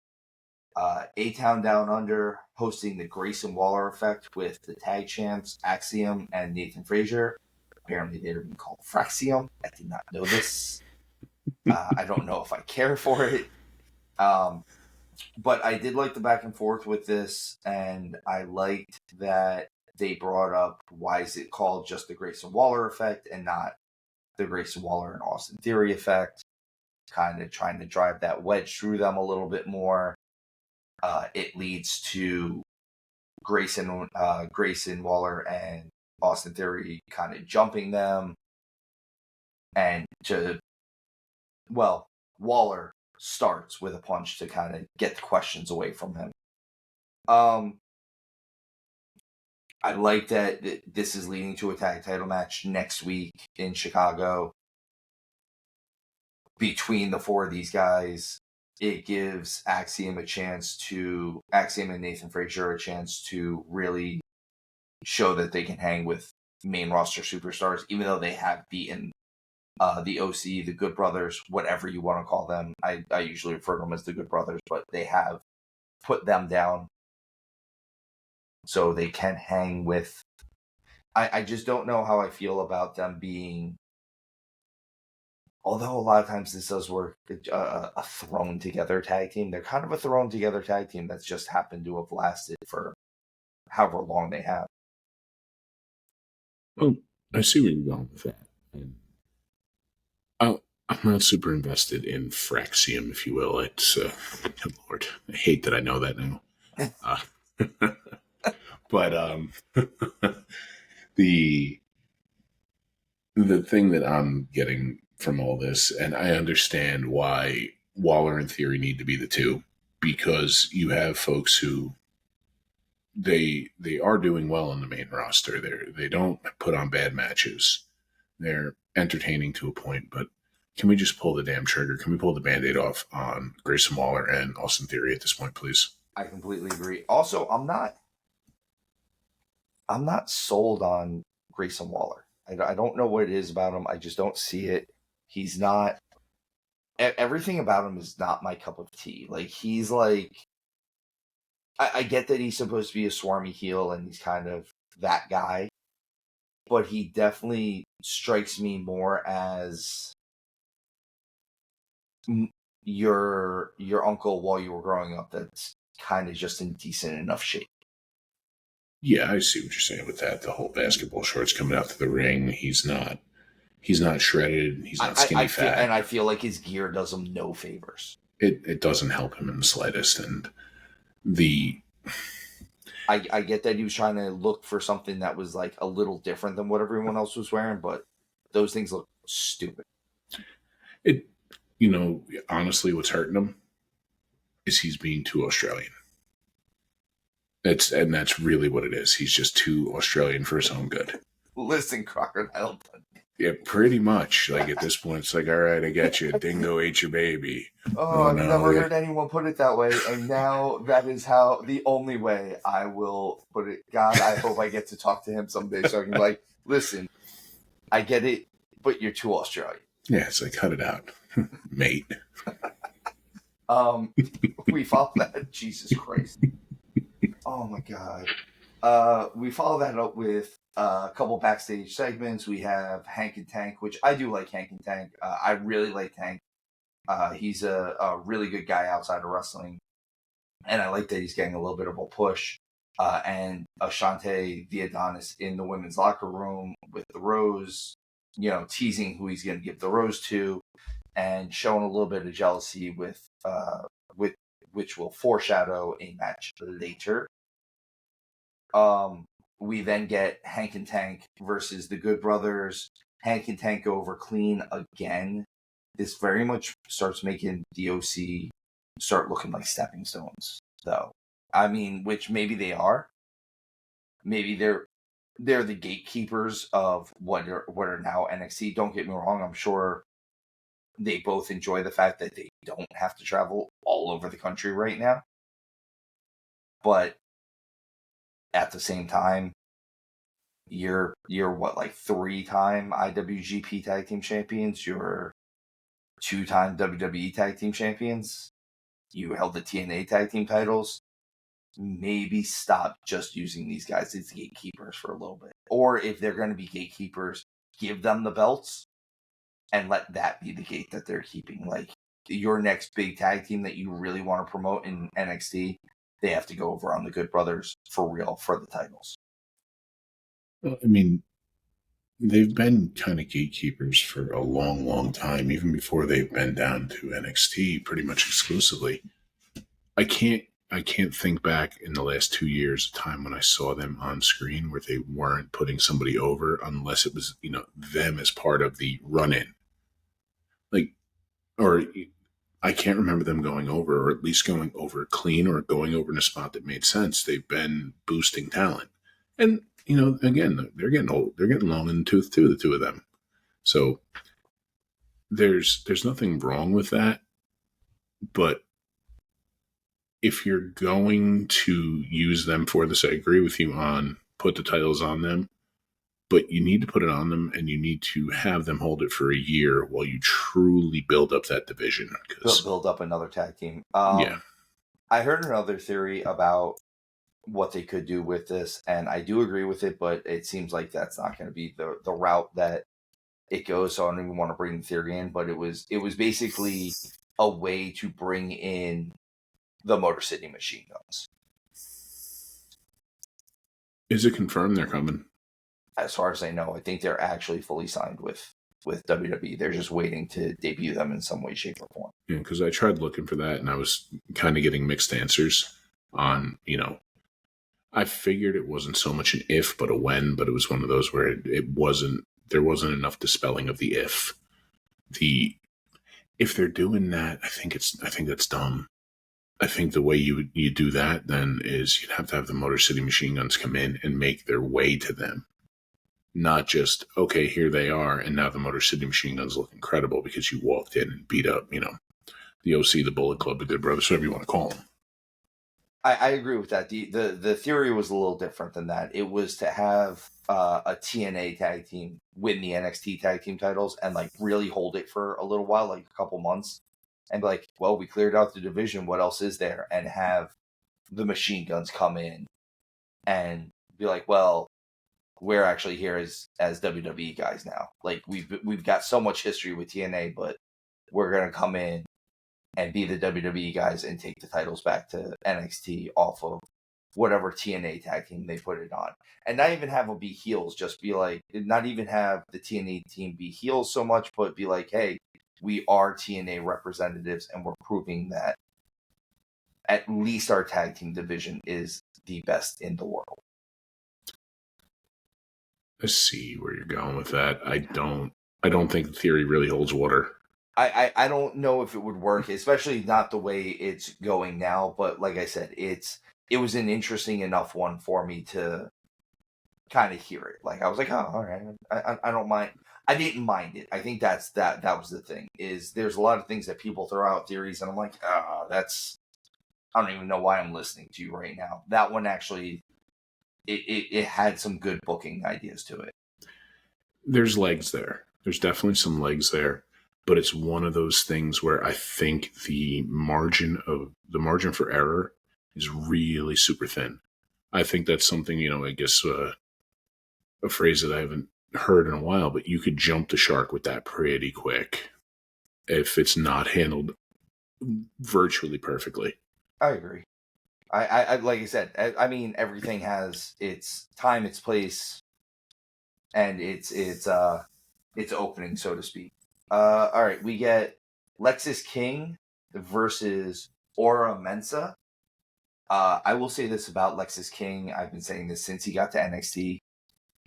A-Town Down Under hosting the Grayson Waller Effect with the tag champs Axiom and Nathan Frazier. Apparently they're being called Fraxium. I did not know this. I don't know if I care for it. But I did like the back and forth with this, and I liked that they brought up why is it called just the Grayson Waller Effect and not the Grayson Waller and Austin Theory Effect. Kind of trying to drive that wedge through them a little bit more. It leads to Grayson Waller and Austin Theory kind of jumping them, and Waller starts with a punch to kind of get the questions away from him. I like that this is leading to a tag title match next week in Chicago between the four of these guys. It gives Axiom and Nathan Frazier a chance to really show that they can hang with main roster superstars, even though they have beaten the OC, the Good Brothers, whatever you want to call them. I usually refer to them as the Good Brothers, but they have put them down so they can hang with. I just don't know how I feel about them being, although a lot of times this does work, a thrown together tag team. They're kind of a thrown together tag team that's just happened to have lasted for however long they have. Well, I see where you're going with that. I'm not super invested in Fraxium, if you will. It's, good Lord, I hate that I know that now. But the thing that I'm getting from all this, and I understand why Waller and Theory need to be the two, because you have folks who they are doing well on the main roster. They don't put on bad matches. They're entertaining to a point, but can we just pull the damn trigger? Can we pull the Band-Aid off on Grayson Waller and Austin Theory at this point, please? I completely agree. Also, I'm not sold on Grayson Waller. I don't know what it is about him. I just don't see it. He's not everything about him is not my cup of tea. Like, he's like, I get that he's supposed to be a swarmy heel and he's kind of that guy, but he definitely strikes me more as your uncle while you were growing up that's kind of just in decent enough shape. Yeah, I see what you're saying with that. The whole basketball shorts coming out to the ring. He's not shredded. He's not skinny fat. I feel like his gear does him no favors. It doesn't help him in the slightest. And I get that he was trying to look for something that was like a little different than what everyone else was wearing, but those things look stupid. Honestly, what's hurting him is he's being too Australian. That's really what it is. He's just too Australian for his own good. Listen, Crocodile Dundee. Yeah, pretty much. Like, at this point, it's like, all right, I get you. Dingo ate your baby. I've never heard anyone put it that way, and now that is the only way I will put it. God, I hope I get to talk to him someday so I can be like, listen, I get it, but you're too Australian. Yeah, it's like, cut it out, mate. We follow that. Jesus Christ. Oh my God. We follow that up with a couple backstage segments. We have Hank and Tank, which I do like Hank and Tank. I really like Tank. He's a really good guy outside of wrestling. And I like that he's getting a little bit of a push. And Ashante the Adonis in the women's locker room with the rose, teasing who he's going to give the rose to, and showing a little bit of jealousy with which will foreshadow a match later. We then get Hank and Tank versus the Good Brothers. Hank and Tank go over clean again. This very much starts making DOC start looking like stepping stones, though. I mean, which maybe they are. Maybe they're the gatekeepers of what are now NXT. Don't get me wrong. I'm sure they both enjoy the fact that they don't have to travel all over the country right now. But at the same time, you're what, like 3-time IWGP Tag Team Champions? You're 2-time WWE Tag Team Champions? You held the TNA Tag Team titles? Maybe stop just using these guys as gatekeepers for a little bit. Or if they're going to be gatekeepers, give them the belts and let that be the gate that they're keeping. Like, your next big tag team that you really want to promote in NXT, they have to go over on the Good Brothers for real for the titles. Well, I mean, they've been kind of gatekeepers for a long, long time, even before they've been down to NXT pretty much exclusively. I can't think back in the last 2 years a time when I saw them on screen where they weren't putting somebody over, unless it was, them as part of the run-in. Like, or I can't remember them going over, or at least going over clean, or going over in a spot that made sense. They've been boosting talent. And, again, they're getting old. They're getting long in the tooth too, the two of them. So there's nothing wrong with that. But if you're going to use them for this, I agree with you on put the titles on them. But you need to put it on them, and you need to have them hold it for a year while you truly build up that division. Build up another tag team. Yeah. I heard another theory about what they could do with this, and I do agree with it, but it seems like that's not going to be the route that it goes, so I don't even want to bring the theory in, but it was basically a way to bring in the Motor City Machine Guns. Is it confirmed they're coming? As far as I know, I think they're actually fully signed with WWE. They're just waiting to debut them in some way, shape, or form. Yeah, because I tried looking for that, and I was kind of getting mixed answers on, I figured it wasn't so much an if, but a when, but it was one of those where there wasn't enough dispelling of the if. If they're doing that, I think that's dumb. I think the way you do that then is you'd have to have the Motor City Machine Guns come in and make their way to them. Not just, okay, here they are, and now the Motor City Machine Guns look incredible because you walked in and beat up, the OC, the Bullet Club, the Good Brothers, whatever you want to call them. I agree with that. The theory was a little different than that. It was to have a TNA tag team win the NXT tag team titles and like really hold it for a little while, like a couple months, and be like, well, we cleared out the division. What else is there? And have the Machine Guns come in and be like, well, we're actually here as WWE guys now. Like we've got so much history with TNA, but we're gonna come in and be the WWE guys and take the titles back to NXT off of whatever TNA tag team they put it on. And not even have them be heels, just be like, not even have the TNA team be heels so much, but be like, hey, we are TNA representatives and we're proving that at least our tag team division is the best in the world. I see where you're going with that. I don't think the theory really holds water. I don't know if it would work, especially not the way it's going now. But like I said, it was an interesting enough one for me to kind of hear it. Like I was like, oh, all right, I don't mind. I didn't mind it. I think that was the thing. Is there's a lot of things that people throw out theories, and I'm like, I don't even know why I'm listening to you right now. That one actually, it had some good booking ideas to it. There's legs there. There's definitely some legs there. But it's one of those things where I think the margin for error is really super thin. I think that's something, I guess a phrase that I haven't heard in a while, but you could jump the shark with that pretty quick if it's not handled virtually perfectly. I agree. I like I said, I mean, everything has its time, its place, and its opening, so to speak. All right, we get Lexis King versus Aura Mensa. I will say this about Lexis King. I've been saying this since he got to NXT,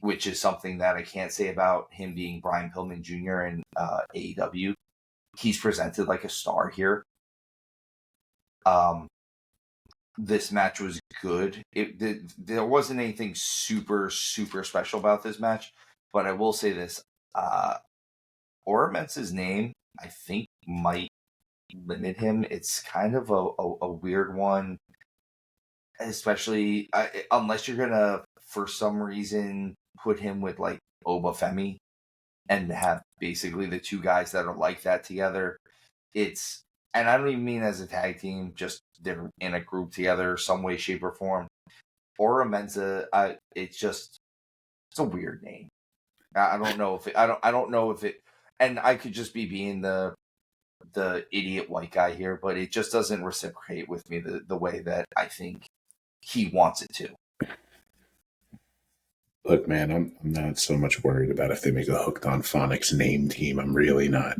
which is something that I can't say about him being Brian Pillman Jr. in AEW. He's presented like a star here. This match was good. There wasn't anything super, super special about this match, but I will say this. Aura Mensa's name, I think, might limit him. It's kind of a weird one, especially unless you're gonna, for some reason, put him with like Obafemi and have basically the two guys that are like that together. And I don't even mean as a tag team, just they're in a group together, some way, shape, or form. Aura Mensa, it's a weird name. I don't know if it. And I could just be being the idiot white guy here, but it just doesn't reciprocate with me the way that I think he wants it to. Look, man, I'm not so much worried about if they make a Hooked on Phonics name team. I'm really not.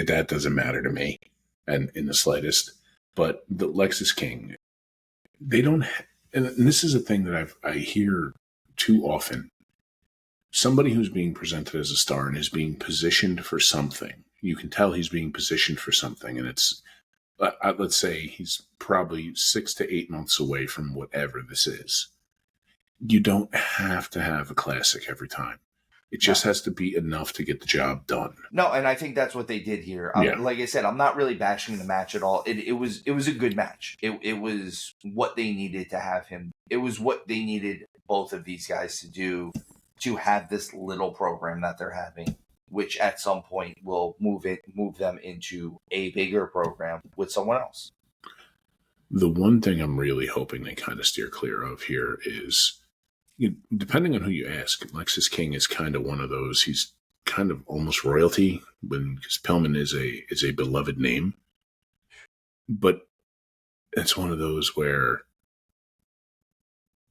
That doesn't matter to me, and in the slightest. But the Lexis King, they don't. And this is a thing that I hear too often. Somebody who's being presented as a star and is being positioned for something. You can tell he's being positioned for something, and it's, let's say he's probably 6 to 8 months away from whatever this is. You don't have to have a classic every time. It just has to be enough to get the job done. No, and I think that's what they did here. Yeah. Like I said, I'm not really bashing the match at all. It was a good match. It was what they needed to have him. It was what they needed both of these guys to do, to have this little program that they're having, which at some point will move them into a bigger program with someone else. The one thing I'm really hoping they kind of steer clear of here is, depending on who you ask, Lexis King is kind of one of those. He's kind of almost royalty, because Pillman is a beloved name, but it's one of those where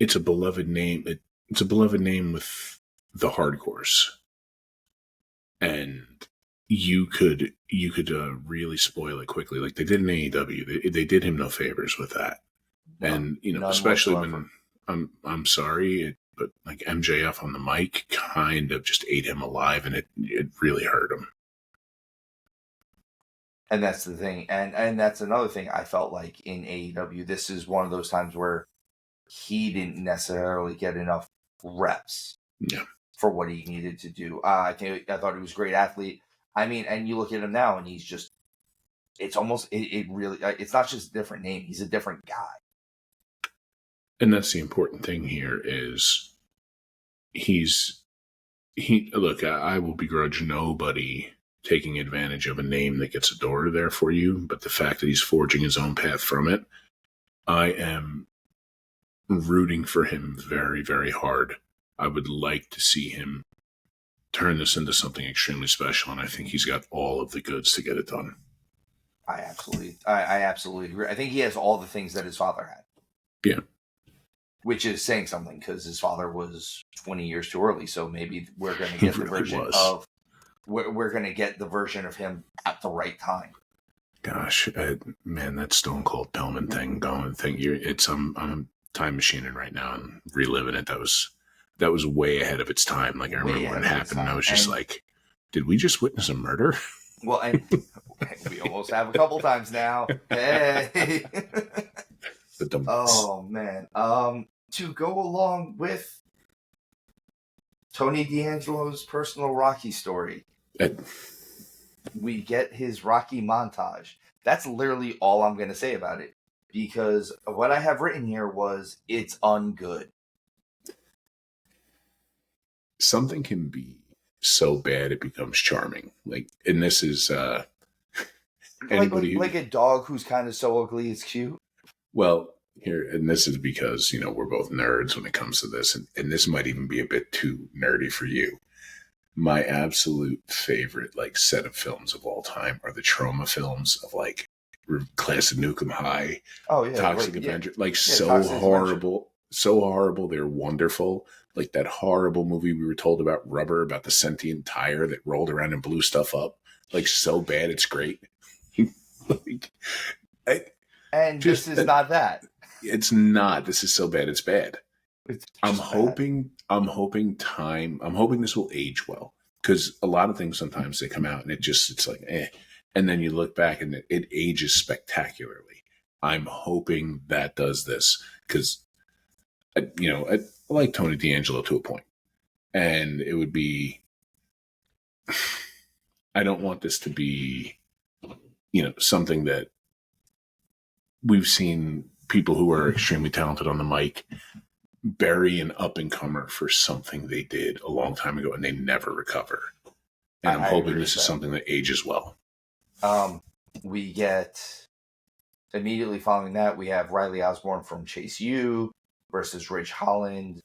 it's a beloved name. It's a beloved name with the hardcores, and you could really spoil it quickly, like they did in AEW. They did him no favors with that, and especially when I'm sorry, but like MJF on the mic kind of just ate him alive, and it really hurt him. And that's the thing, and that's another thing I felt like in AEW. This is one of those times where he didn't necessarily get enough reps. Yeah. For what he needed to do. I thought he was a great athlete. I mean, and you look at him now and he's just, it's almost, it really, it's not just a different name. He's a different guy. And that's the important thing here is look, I will begrudge nobody taking advantage of a name that gets a door there for you, but the fact that he's forging his own path from it, I am rooting for him very, very hard. I would like to see him turn this into something extremely special, and I think he's got all of the goods to get it done. I absolutely agree. I think he has all the things that his father had. Yeah. Which is saying something, because his father was 20 years too early. So maybe we're going to get the version of we're going to get the version of him at the right time. Gosh, man, that Stone Cold Pillman thing I'm time machining right now and reliving it. That was way ahead of its time. Like I remember when it happened, and I was just like, did we just witness a murder? Well, and we almost have a couple times now. Hey. Oh man. To go along with Tony D'Angelo's personal Rocky story, we get his Rocky montage. That's literally all I'm going to say about it, because what I have written here was it's ungood. Something can be so bad it becomes charming. And this is like a dog who's kind of so ugly it's cute. Well, here, and this is because, we're both nerds when it comes to this, and this might even be a bit too nerdy for you. My absolute favorite, set of films of all time are the trauma films of, Class of Nukem High, Toxic Avenger. So Toxic horrible, Avenger. So horrible, they're wonderful. Like that horrible movie we were told about Rubber, about the sentient tire that rolled around and blew stuff up. So bad, it's great. This is not that. It's not. This is so bad, it's bad. I'm hoping this will age well, because a lot of things sometimes they come out and it's like, eh. And then you look back and it ages spectacularly. I'm hoping that does this, because, I like Tony D'Angelo to a point. And it would be, I don't want this to be, something that we've seen people who are extremely talented on the mic bury an up-and-comer for something they did a long time ago and they never recover. And I'm hoping this is something that ages well. We get, immediately following that, we have Riley Osborne from Chase U versus Ridge Holland.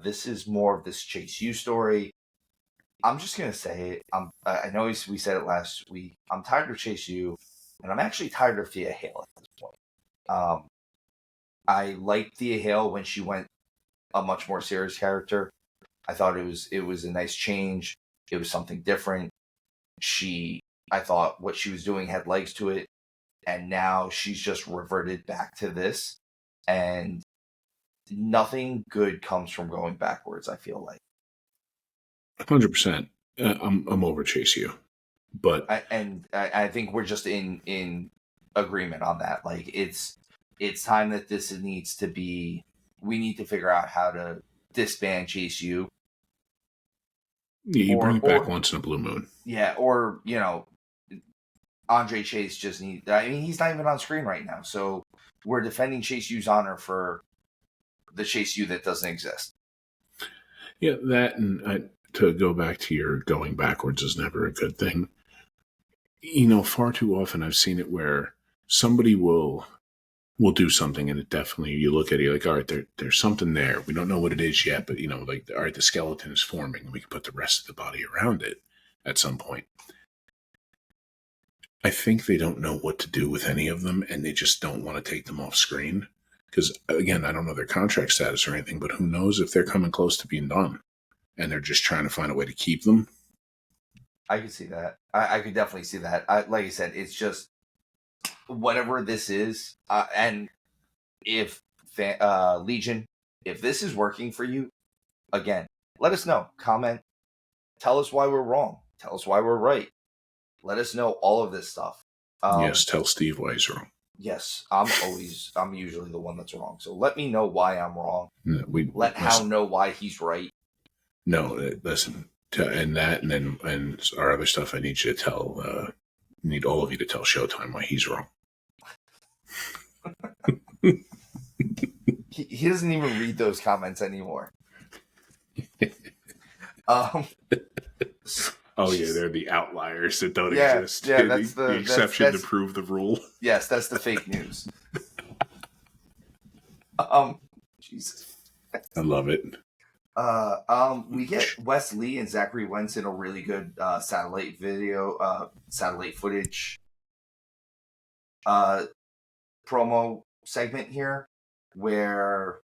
This is more of this Chase U story. I'm just going to say it. I know we said it last week. I'm tired of Chase U, and I'm actually tired of Thea Hale at this point. I liked Thea Hale when she went a much more serious character. I thought it was a nice change. It was something different. I thought what she was doing had legs to it, and now she's just reverted back to this, and nothing good comes from going backwards, I feel like. 100%. I'm over Chase U, but I think we're just in agreement on that. It's time that this needs to be. We need to figure out how to disband Chase U. Yeah, you bring it back once in a blue moon. Yeah, or Andre Chase just needs. I mean, he's not even on screen right now, so we're defending Chase U's honor for the Chase U that doesn't exist. Yeah, that, and to go back to your going backwards is never a good thing. Far too often I've seen it where somebody will do something, and it definitely, you look at it, you're like, all right, there's something there. We don't know what it is yet, but all right, the skeleton is forming, and we can put the rest of the body around it at some point. I think they don't know what to do with any of them, and they just don't want to take them off screen. Because, again, I don't know their contract status or anything, but who knows if they're coming close to being done, and they're just trying to find a way to keep them. I could see that. I could definitely see that. Like I said, it's just whatever this is, and if Legion, if this is working for you, again, let us know. Comment. Tell us why we're wrong. Tell us why we're right. Let us know all of this stuff. Yes, tell Steve why he's wrong. Yes, I'm usually the one that's wrong. So let me know why I'm wrong. Let Hound know why he's right. No, listen, and our other stuff. I need you to tell. Need all of you to tell Showtime why he's wrong. He doesn't even read those comments anymore. Oh yeah, they're the outliers that don't Yeah, exist. yeah, The exception to prove the rule. Yes, that's the fake news. Jesus. I love it. We get Wes Lee and Zachary Wentz in a really good satellite footage promo segment here, where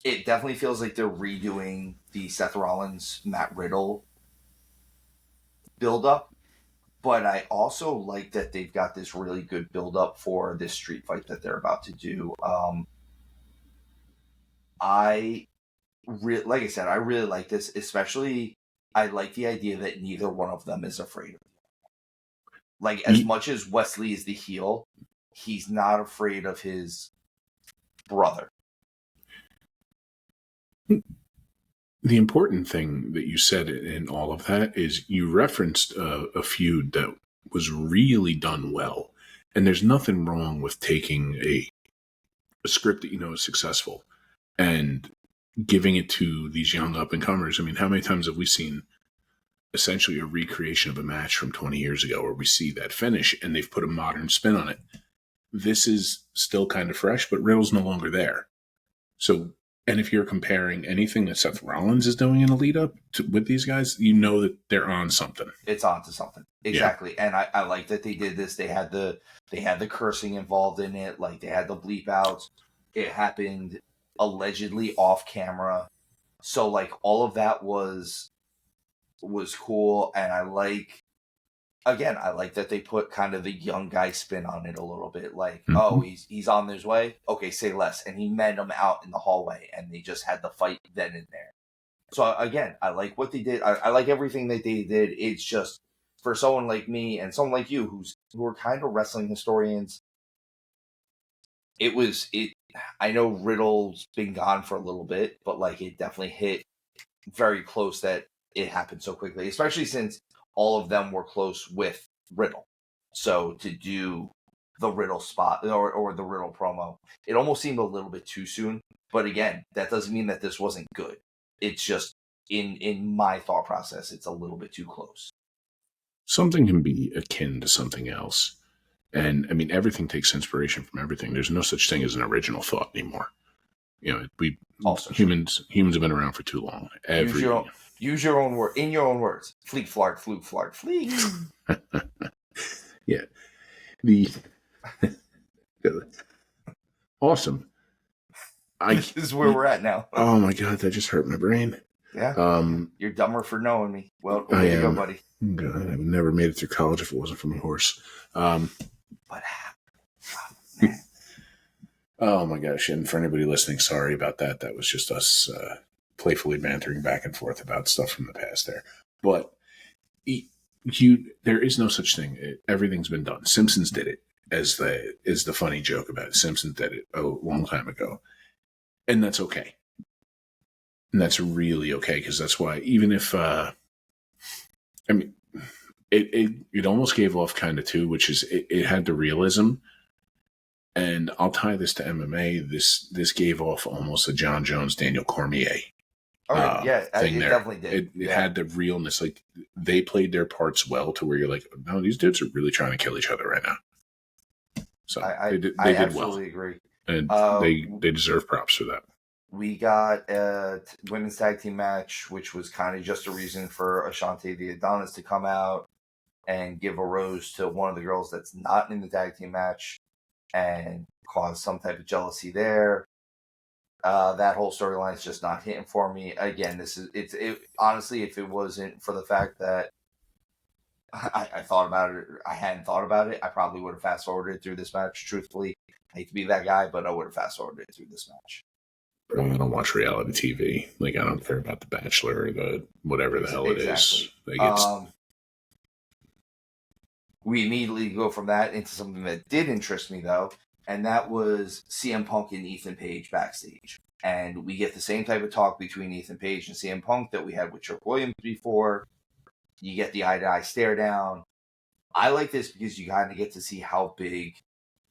it definitely feels like they're redoing the Seth Rollins Matt Riddle build up. But I also like that they've got this really good build up for this street fight that they're about to do. Like I said, I really like this. Especially, I like the idea that neither one of them is afraid of it. Like, as much as Wesley is the heel, he's not afraid of his brother. The important thing that you said in all of that is you referenced a feud that was really done well. And there's nothing wrong with taking a script that you know is successful and giving it to these young up-and-comers. I mean, how many times have we seen essentially a recreation of a match from 20 years ago where we see that finish and they've put a modern spin on it? This is still kind of fresh, but Riddle's no longer there. So, and if you're comparing anything that Seth Rollins is doing in a lead up with these guys, you know that they're on something. It's on to something. Exactly. Yeah. And I like that they did this. They had the cursing involved in it. Like, they had the bleep outs. It happened allegedly off camera. So, like, all of that was cool. And I like that they put kind of the young guy spin on it a little bit. Like, oh, he's on his way. Okay, say less. And he met him out in the hallway, and they just had the fight then and there. So again, I like what they did. I like everything that they did. It's just, for someone like me and someone like you who are kind of wrestling historians, I know Riddle's been gone for a little bit, but like, it definitely hit very close that it happened so quickly, especially since all of them were close with Riddle. So to do the Riddle spot or the Riddle promo, it almost seemed a little bit too soon. But again, that doesn't mean that this wasn't good. It's just, in my thought process, it's a little bit too close. Something can be akin to something else. And I mean, everything takes inspiration from everything. There's no such thing as an original thought anymore. You know, humans have been around for too long. Use your own word, in your own words. Fleek, flark, fluke, flark, fleek. Yeah. Awesome. This is where we're at now. Oh my God, that just hurt my brain. Yeah. You're dumber for knowing me. Well, I am. Go, buddy. God, I would never made it through college if it wasn't for my horse. What happened? Oh my gosh. And for anybody listening, sorry about that. That was just us playfully bantering back and forth about stuff from the past there. But there is no such thing. Everything's been done. Simpsons did it, is the funny joke about it. Simpsons did it a long time ago. And that's okay. And that's really okay, because that's why, even if, it almost gave off kind of too, which is it had the realism. And I'll tie this to MMA. This gave off almost a John Jones, Daniel Cormier thing there. Definitely did. It had the realness. Like, they played their parts well to where you're like, no, these dudes are really trying to kill each other right now. So they did absolutely well. Agree. And they deserve props for that. We got a women's tag team match, which was kind of just a reason for Ashante the Adonis to come out and give a rose to one of the girls that's not in the tag team match and cause some type of jealousy there. That whole storyline is just not hitting for me. Again, honestly, if it wasn't for the fact that I thought about it, I hadn't thought about it, I probably would have fast forwarded through this match. Truthfully, I hate to be that guy, but I would have fast forwarded through this match. I don't watch reality TV. Like, I don't care about The Bachelor or the whatever the hell it is. Like, we immediately go from that into something that did interest me, though, and that was CM Punk and Ethan Page backstage. And we get the same type of talk between Ethan Page and CM Punk that we had with Trick Williams before. You get the eye-to-eye stare down. I like this because you kind of get to see how big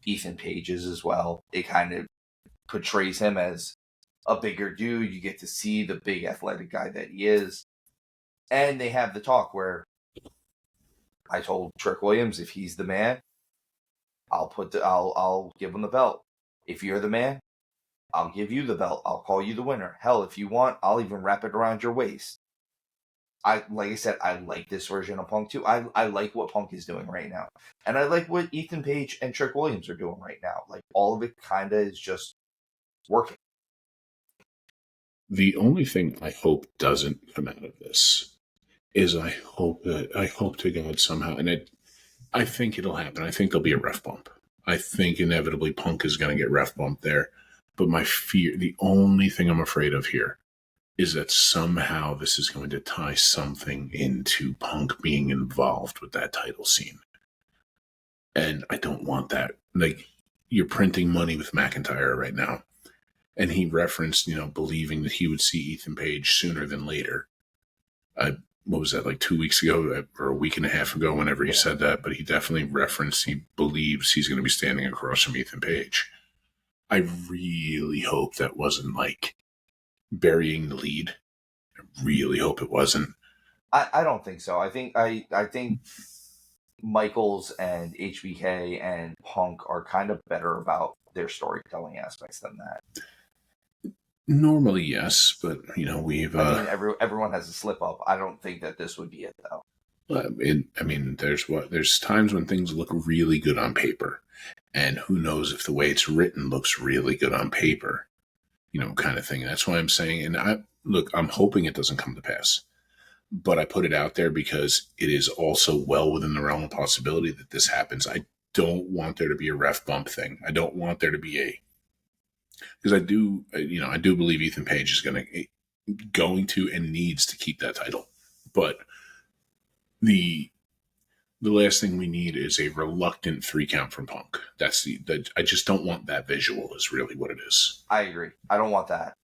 Ethan Page is as well. It kind of portrays him as a bigger dude. You get to see the big athletic guy that he is. And they have the talk where I told Trick Williams, if he's the man, I'll give him the belt. If you're the man, I'll give you the belt. I'll call you the winner. Hell, if you want, I'll even wrap it around your waist. Like I said, I like this version of Punk too. I like what Punk is doing right now. And I like what Ethan Page and Trick Williams are doing right now. Like, all of it kind of is just working. The only thing I hope doesn't come out of this is I hope to God somehow, and I think it'll happen. I think there'll be a ref bump. I think inevitably Punk is going to get ref bumped there. But the only thing I'm afraid of here is that somehow this is going to tie something into Punk being involved with that title scene. And I don't want that. Like, you're printing money with McIntyre right now. And he referenced, believing that he would see Ethan Page sooner than later. What was that, like 2 weeks ago or a week and a half ago, whenever he said that? But he definitely referenced he believes he's going to be standing across from Ethan Page. I really hope that wasn't like burying the lead. I really hope it wasn't. I don't think so. I think Michaels and HBK and Punk are kind of better about their storytelling aspects than that. Normally, yes, but we've. Everyone has a slip up. I don't think that this would be it, though. There's times when things look really good on paper, and who knows if the way it's written looks really good on paper, kind of thing. That's why I'm saying, and I'm hoping it doesn't come to pass, but I put it out there because it is also well within the realm of possibility that this happens. I don't want there to be a ref bump thing. I don't want there to be because I do believe Ethan Page is going to and needs to keep that title, but the last thing we need is a reluctant 3 count from Punk. That's I just don't want that visual is really what it is. I agree. I don't want that.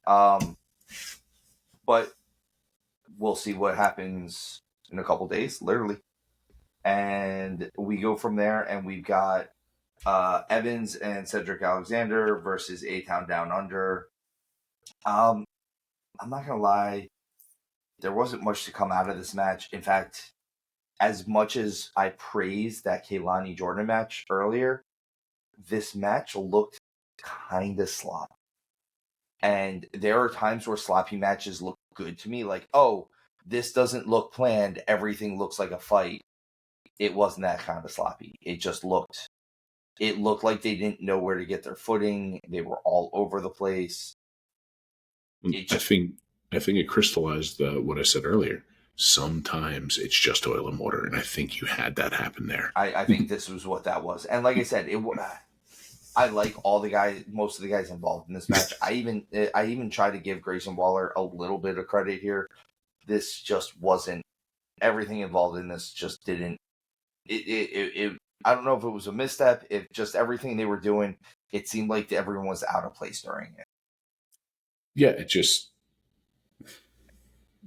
But we'll see what happens in a couple days, literally. And we go from there, and we've got Evans and Cedric Alexander versus A-Town Down Under. I'm not going to lie. There wasn't much to come out of this match. In fact, as much as I praised that Kehlani Jordan match earlier, this match looked kind of sloppy. And there are times where sloppy matches look good to me. Like, oh, this doesn't look planned. Everything looks like a fight. It wasn't that kind of sloppy. It looked like they didn't know where to get their footing. They were all over the place. I think it crystallized what I said earlier. Sometimes it's just oil and water, and I think you had that happen there. I think this was what that was. And like I said, I like most of the guys involved in this match. I even try to give Grayson Waller a little bit of credit here. This just wasn't, everything involved in this just didn't, I don't know if it was a misstep, if just everything they were doing, it seemed like everyone was out of place during it. Yeah, it just,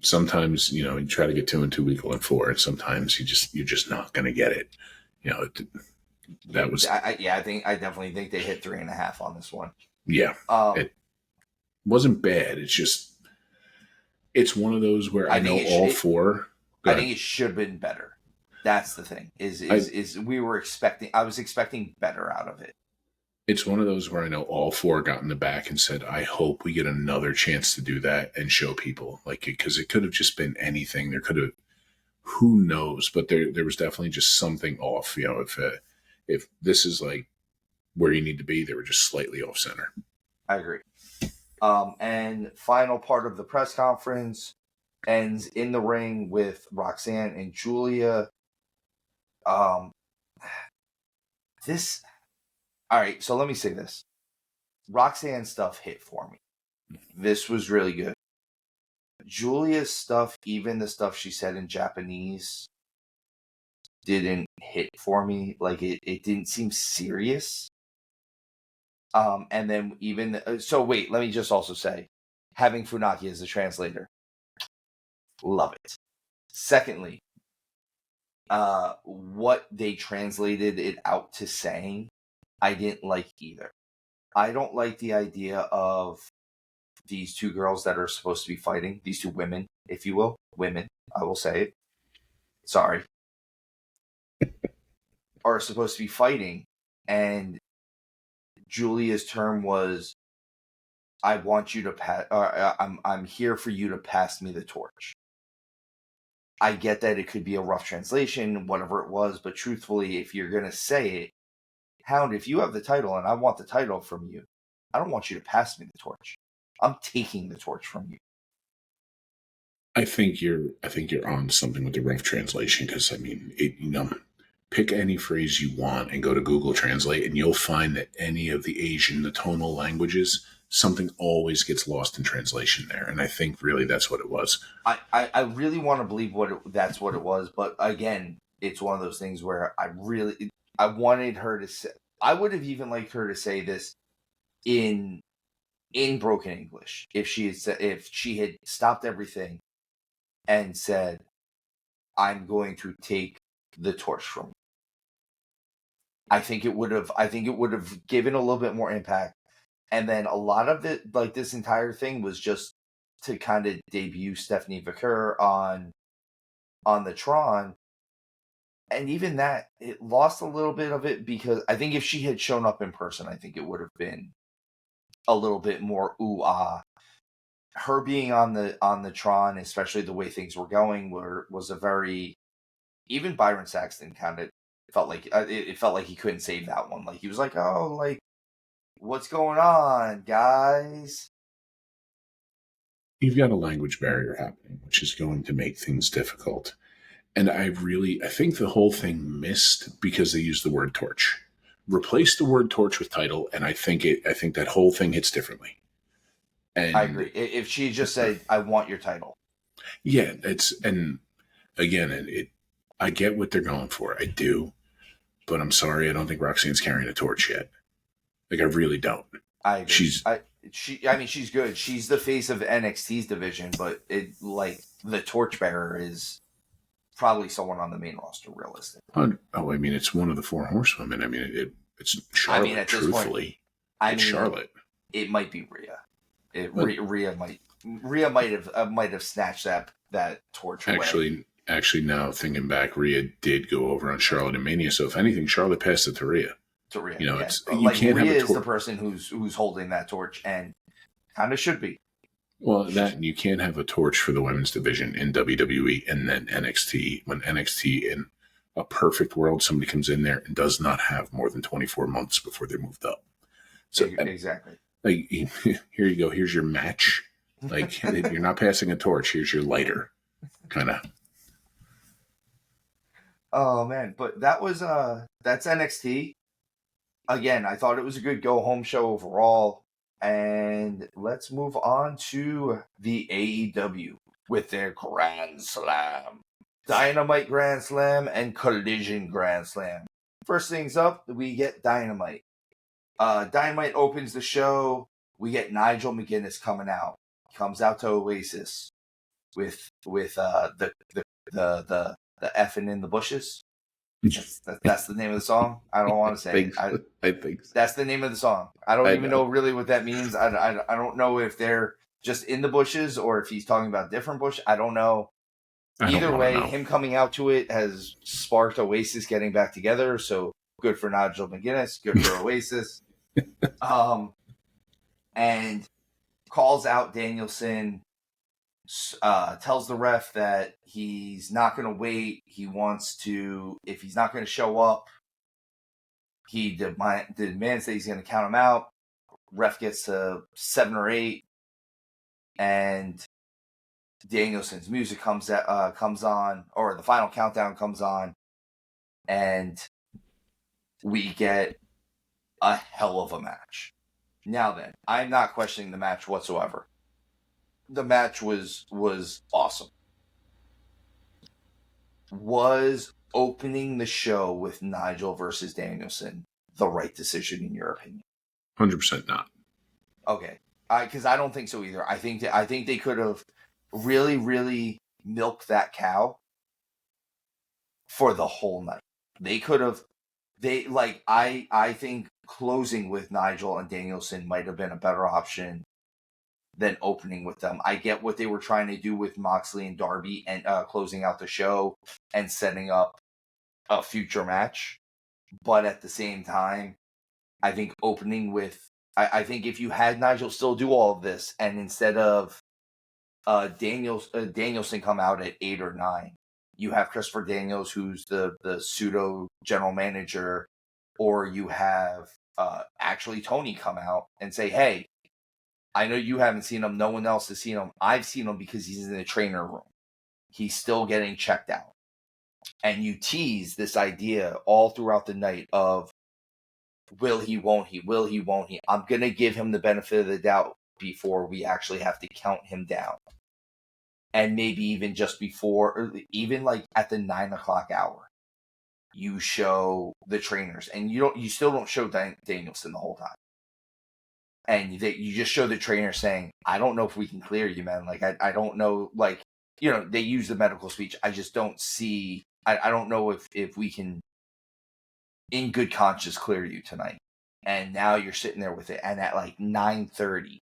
sometimes, you try to get 2 and 2 equal and 4, and sometimes you're just not going to get it. That was. I definitely think they hit 3.5 on this one. Yeah, it wasn't bad. It's just, it's one of those where I know all 4. I think it should have been better. That's the thing. I was expecting better out of it. It's one of those where I know all 4 got in the back and said, I hope we get another chance to do that and show people, because it could have just been anything. There could have, who knows, but there was definitely just something off. If this is like where you need to be, they were just slightly off center. I agree. And final part of the press conference ends in the ring with Roxanne and Julia. All right, so let me say this. Roxanne stuff hit for me. This was really good. Julia's stuff, even the stuff she said in Japanese, didn't hit for me. Like, it didn't seem serious. And then wait, let me just also say, having Funaki as a translator, love it. Secondly, what they translated it out to saying, I didn't like either. I don't like the idea of these 2 girls that are supposed to be fighting, these 2 women, if you will. Women, I will say it. Sorry. are supposed to be fighting, and Julia's term was, "I want you to pass. I'm here for you to pass me the torch." I get that it could be a rough translation, whatever it was, but truthfully, if you're gonna say it, Hound, if you have the title and I want the title from you, I don't want you to pass me the torch. I'm taking the torch from you. I think you're on something with the rough translation, because pick any phrase you want and go to Google Translate, and you'll find that any of the tonal languages, something always gets lost in translation there. And I think really that's what it was. I really want to believe that's what it was, but again, it's one of those things where I wanted her to say. I would have even liked her to say this in broken English if she had stopped everything and said, "I'm going to take the torch from you." I think it would have given a little bit more impact. And then a lot of it, like this entire thing, was just to kind of debut Stephanie Vicker on the Tron. And even that, it lost a little bit of it, because I think if she had shown up in person, I think it would have been a little bit more ooh-ah. Her being on the Tron, especially the way things were going, was a very, even Byron Saxton kind of felt like it felt like he couldn't save that one. Like he was like, "Oh, like what's going on, guys?" You've got a language barrier happening, which is going to make things difficult. And I think the whole thing missed because they used the word torch. Replace the word torch with title, and I think that whole thing hits differently. And I agree. If she just said, "I want your title." Yeah, I get what they're going for. I do. But I'm sorry, I don't think Roxanne's carrying a torch yet. Like, I really don't. I agree. She's good. She's the face of NXT's division, but the torchbearer is probably someone on the main roster, realistically. It's one of the four horsewomen. It's Charlotte. At truthfully, it's Charlotte. It might be Rhea. Rhea might have snatched that torch away. Actually, now thinking back, Rhea did go over on Charlotte and Mania. So if anything, Charlotte passed it to Rhea. Rhea, you can't Rhea have a torch. Is the person who's holding that torch, and kind of should be. Well, you can't have a torch for the women's division in WWE and then NXT. When NXT, in a perfect world, somebody comes in there and does not have more than 24 months before they're moved up. So exactly. Like, here you go. Here's your match. Like, you're not passing a torch. Here's your lighter. Kind of. Oh man, but that's NXT. Again, I thought it was a good go home show overall. And let's move on to the AEW with their Grand Slam. Dynamite Grand Slam and Collision Grand Slam. First things up, we get Dynamite. Dynamite opens the show. We get Nigel McGuinness coming out. Comes out to Oasis with the effing in the bushes. That's the name of the song. I don't want to say it. I think so. That's the name of the song. I don't even know really what that means. I don't know if they're just in the bushes or if he's talking about different bush. I don't know. Either way, him coming out to it has sparked Oasis getting back together. So good for Nigel McGuinness. Good for Oasis. And calls out Danielson. Tells the ref that he's not going to wait. He wants to, if he's not going to show up, he demands that he's going to count him out. Ref gets to 7 or 8, and Danielson's music comes on, or the final countdown comes on, and we get a hell of a match. Now then, I'm not questioning the match whatsoever. The match was awesome. Was opening the show with Nigel versus Danielson the right decision in your opinion? 100% not. Okay, because I don't think so either. I think they could have really, really milked that cow for the whole night. They could have. I think closing with Nigel and Danielson might have been a better option than opening with them. I get what they were trying to do with Moxley and Darby and closing out the show and setting up a future match. But at the same time, I think opening with, I think if you had Nigel still do all of this, and instead of Danielson come out at 8 or 9, you have Christopher Daniels, who's the pseudo general manager, or you have actually Toni come out and say, hey, I know you haven't seen him. No one else has seen him. I've seen him because he's in the trainer room. He's still getting checked out. And you tease this idea all throughout the night of will he, won't he, will he, won't he. I'm going to give him the benefit of the doubt before we actually have to count him down. And maybe even just before, or even like at the 9 o'clock hour, you show the trainers, and you still don't show Danielson the whole time. And you just show the trainer saying, I don't know if we can clear you, man. Like, I don't know, like, they use the medical speech. I just don't see, I don't know if we can, in good conscience, clear you tonight. And now you're sitting there with it. And at like 9:30,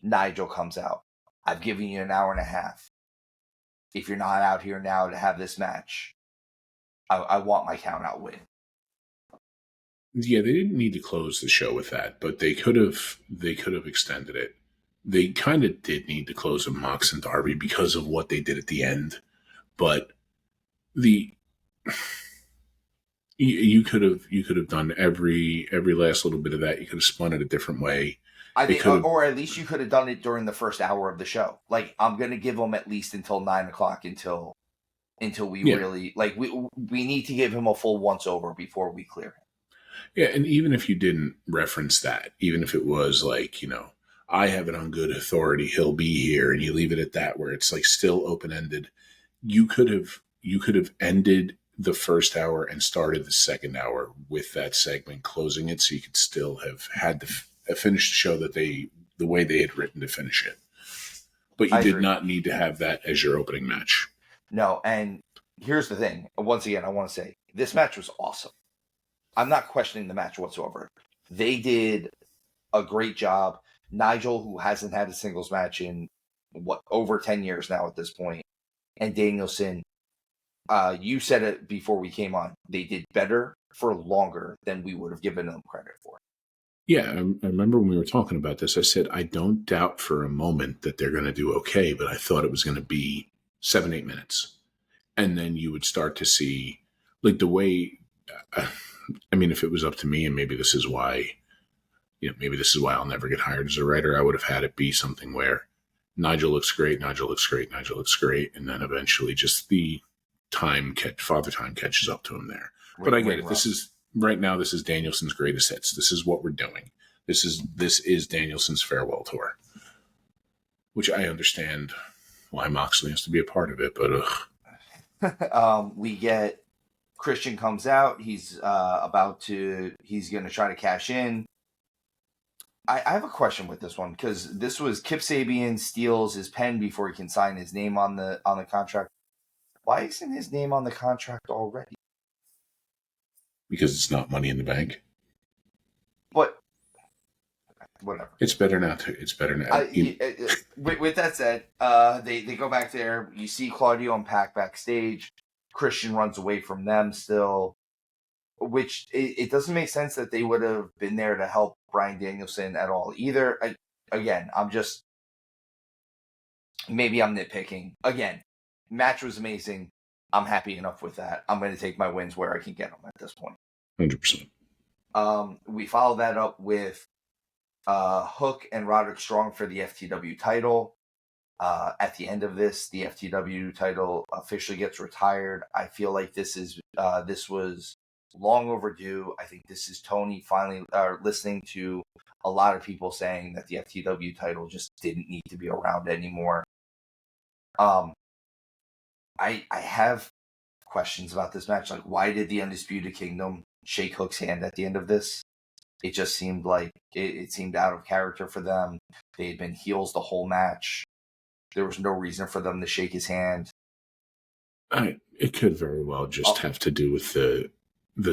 Nigel comes out. I've given you an hour and a half. If you're not out here now to have this match, I want my count out win. Yeah, they didn't need to close the show with that, but they could have extended it. They kind of did need to close with Mox and Darby because of what they did at the end. But you could have done every last little bit of that. You could have spun it a different way. I think, or at least you could have done it during the first hour of the show. Like, I'm going to give them at least until 9 o'clock until we really, like, we need to give him a full once over before we clear him. Yeah, and even if you didn't reference that, even if it was like, I have it on good authority, he'll be here, and you leave it at that, where it's like still open-ended, you could have ended the first hour and started the second hour with that segment, closing it, so you could still have had to finish the show the way they had written to finish it. But you did not need to have that as your opening match. No, and here's the thing. Once again, I want to say, this match was awesome. I'm not questioning the match whatsoever. They did a great job. Nigel, who hasn't had a singles match in, over 10 years now at this point, and Danielson, you said it before we came on, they did better for longer than we would have given them credit for. Yeah, I remember when we were talking about this, I said, I don't doubt for a moment that they're going to do okay, but I thought it was going to be 7-8 minutes. And then you would start to see, like, the way... I mean, if it was up to me, and maybe this is why I'll never get hired as a writer, I would have had it be something where Nigel looks great, Nigel looks great, Nigel looks great, and then eventually just the father time catches up to him there. But I get it. This is Danielson's greatest hits. This is what we're doing. This is Danielson's farewell tour, which I understand why Moxley has to be a part of it, but we get Christian comes out. He's going to try to cash in. I have a question with this one, because this was Kip Sabian steals his pen before he can sign his name on the contract. Why isn't his name on the contract already? Because it's not Money in the Bank. But whatever. It's better now. With that said, they go back there. You see Claudio and Pac backstage. Christian runs away from them still, which it doesn't make sense that they would have been there to help Bryan Danielson at all either. Maybe I'm nitpicking. Again, match was amazing. I'm happy enough with that. I'm going to take my wins where I can get them at this point. 100%. We follow that up with Hook and Roderick Strong for the FTW title. At the end of this, the FTW title officially gets retired. I feel like this was long overdue. I think this is Toni finally listening to a lot of people saying that the FTW title just didn't need to be around anymore. I have questions about this match. Like, why did the Undisputed Kingdom shake Hook's hand at the end of this? It just seemed like it seemed out of character for them. They had been heels the whole match. There was no reason for them to shake his hand. It could very well just have to do with the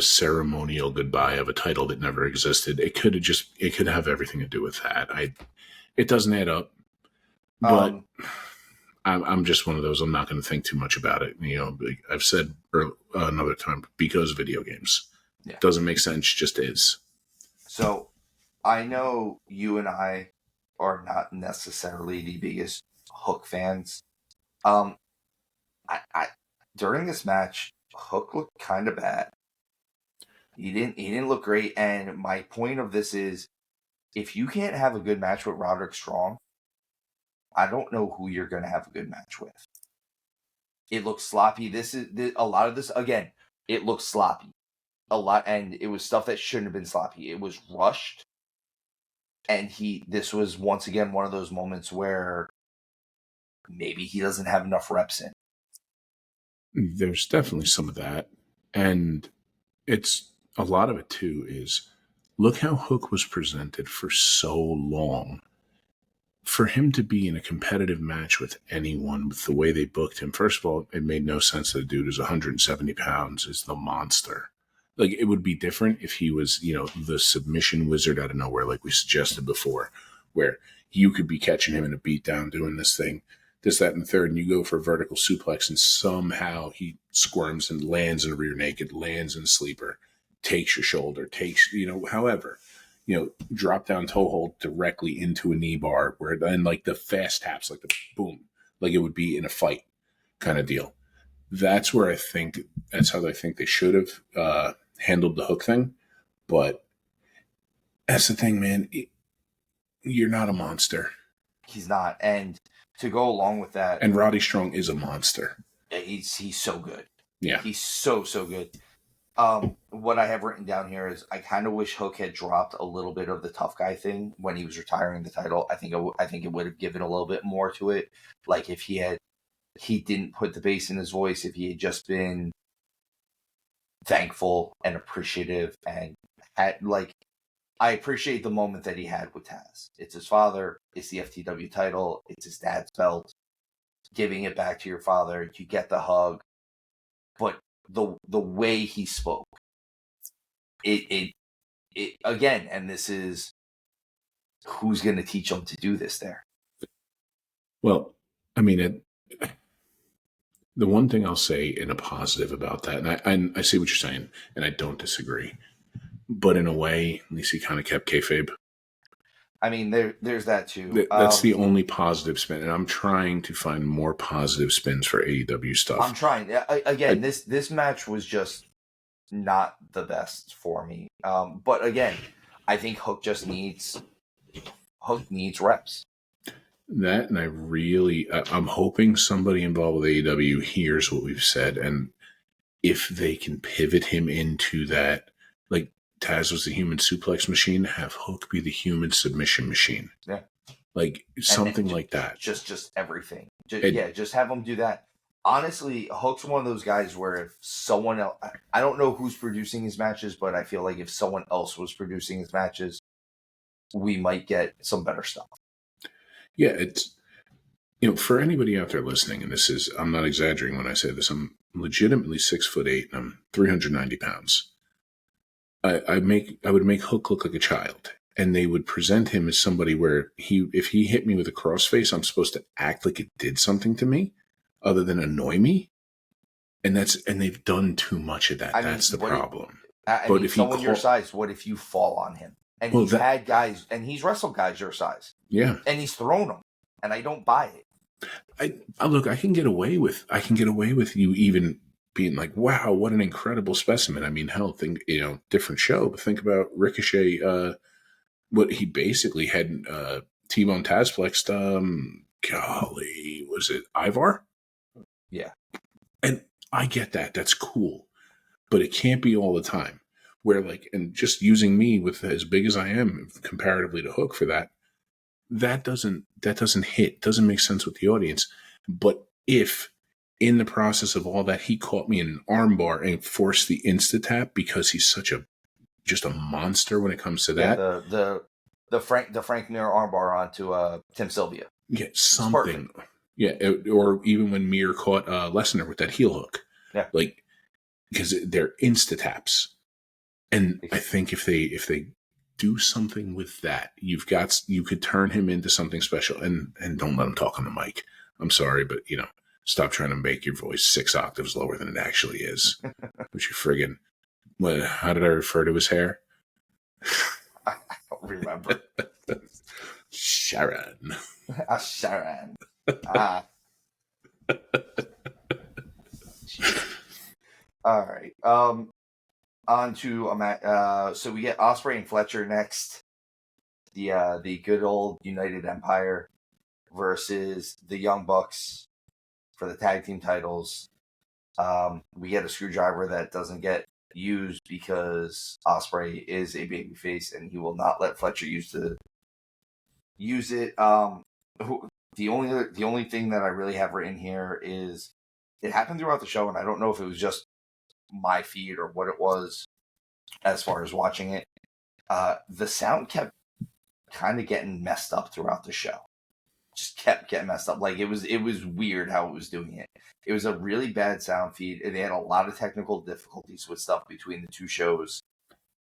ceremonial goodbye of a title that never existed. It could have everything to do with that. It doesn't add up, but I'm just one of those. I'm not going to think too much about it. I've said another time, because video games. Yeah. Doesn't make sense, just is. So I know you and I are not necessarily the biggest Hook fans. I during this match, Hook looked kind of bad. He didn't look great. And my point of this is, if you can't have a good match with Roderick Strong, I don't know who you're going to have a good match with. It looks sloppy. A lot of this, again, it looks sloppy. A lot, and it was stuff that shouldn't have been sloppy. It was rushed. And this was once again one of those moments where maybe he doesn't have enough reps in. There's definitely some of that. And it's a lot of it too is, look how Hook was presented for so long. For him to be in a competitive match with anyone, with the way they booked him, first of all, it made no sense that the dude is 170 pounds, is the monster. Like, it would be different if he was, the submission wizard out of nowhere, like we suggested before, where you could be catching him in a beatdown doing this thing, this, that, and the third, and you go for a vertical suplex, and somehow he squirms and lands in a rear naked, lands in a sleeper, takes your shoulder, however. Drop down toe hold directly into a knee bar, where then like the fast taps, like the boom, like it would be in a fight kind of deal. That's how I think they should have handled the Hook thing. But that's the thing, man. You're not a monster. He's not. And to go along with that, and Roddy Strong is a monster. He's so good. Yeah, he's so good. What I have written down here is, I kind of wish Hook had dropped a little bit of the tough guy thing when he was retiring the title. I think it would have given a little bit more to it. Like, if he didn't put the bass in his voice, if he had just been thankful and appreciative, and I appreciate the moment that he had with Taz. It's his father. It's the FTW title. It's his dad's belt. Giving it back to your father. You get the hug. But the way he spoke, it again, and this is, who's going to teach him to do this there? Well, I mean, the one thing I'll say in a positive about that, and I see what you're saying, and I don't disagree, but in a way, at least he kind of kept kayfabe. I mean, there's that too. That's the only positive spin, and I'm trying to find more positive spins for AEW stuff. I'm trying. Again, this match was just not the best for me. But again, I think Hook needs reps. That, and I'm hoping somebody involved with AEW hears what we've said, and if they can pivot him into that, like Taz was the human suplex machine, have Hook be the human submission machine. Yeah. Like something like that. Just everything. Just have him do that. Honestly, Hook's one of those guys where if someone else, I don't know who's producing his matches, but I feel like if someone else was producing his matches, we might get some better stuff. Yeah, it's, for anybody out there listening, and I'm not exaggerating when I say this, I'm legitimately 6'8" and I'm 390 pounds. I would make Hook look like a child, and they would present him as somebody where if he hit me with a crossface, I'm supposed to act like it did something to me other than annoy me. And they've done too much of that. That's the problem. But if someone your size, what if you fall on him? And he's had guys, and he's wrestled guys your size. Yeah. And he's thrown them, and I don't buy it. I can get away with you even being like, wow, what an incredible specimen. I mean, hell, different show, but think about Ricochet, what he basically had T-Bone Taz flexed, golly, was it Ivar? Yeah. And I get that. That's cool. But it can't be all the time. Where and just using me with as big as I am comparatively to Hook for that doesn't hit, doesn't make sense with the audience. But if in the process of all that, he caught me in an armbar and forced the insta-tap because he's such just a monster when it comes to that. The Frank Mir armbar onto Tim Sylvia. Yeah, something. Yeah, or even when Mir caught Lesnar with that heel hook. Yeah. Because they're insta-taps. And I think if they do something with that, you could turn him into something special. And don't let him talk on the mic. I'm sorry, but stop trying to make your voice 6 octaves lower than it actually is. Which you friggin' how did I refer to his hair? I don't remember. Sharon. Sharon. Ah. All right. On to so we get Ospreay and Fletcher next. The good old United Empire versus the Young Bucks for the tag team titles. We get a screwdriver that doesn't get used because Ospreay is a babyface and he will not let Fletcher use it. The only thing that I really have written here is it happened throughout the show, and I don't know if it was just my feed or what it was as far as watching it. The sound kept kind of getting messed up throughout the show. Just kept getting messed up. Like it was weird how it was doing it. It was a really bad sound feed, and they had a lot of technical difficulties with stuff between the two shows.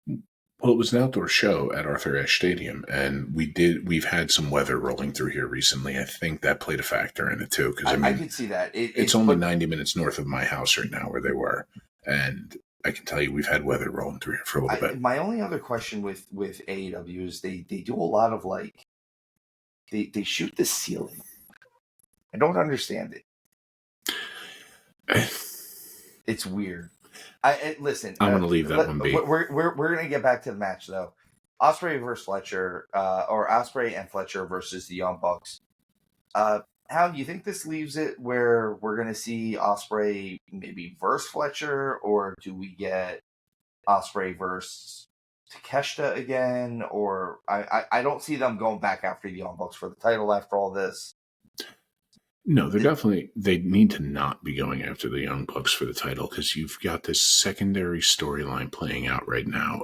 Well, it was an outdoor show at Arthur Ashe Stadium, and we've had some weather rolling through here recently. I think that played a factor in it too, because I could see that. It's only 90 minutes north of my house right now where they were, and I can tell you we've had weather rolling through here for a little bit. My only other question with AEW is they do a lot of like they shoot the ceiling. I don't understand it. It's weird. Listen. I'm going to leave that one be. We're going to get back to the match though. Ospreay versus Fletcher, or Ospreay and Fletcher versus the Young Bucks. How do you think this leaves it where we're going to see Ospreay maybe versus Fletcher, or do we get Ospreay versus Takeshita again? Or I don't see them going back after the Young Bucks for the title after all this. No, they need to not be going after the Young Bucks for the title, because you've got this secondary storyline playing out right now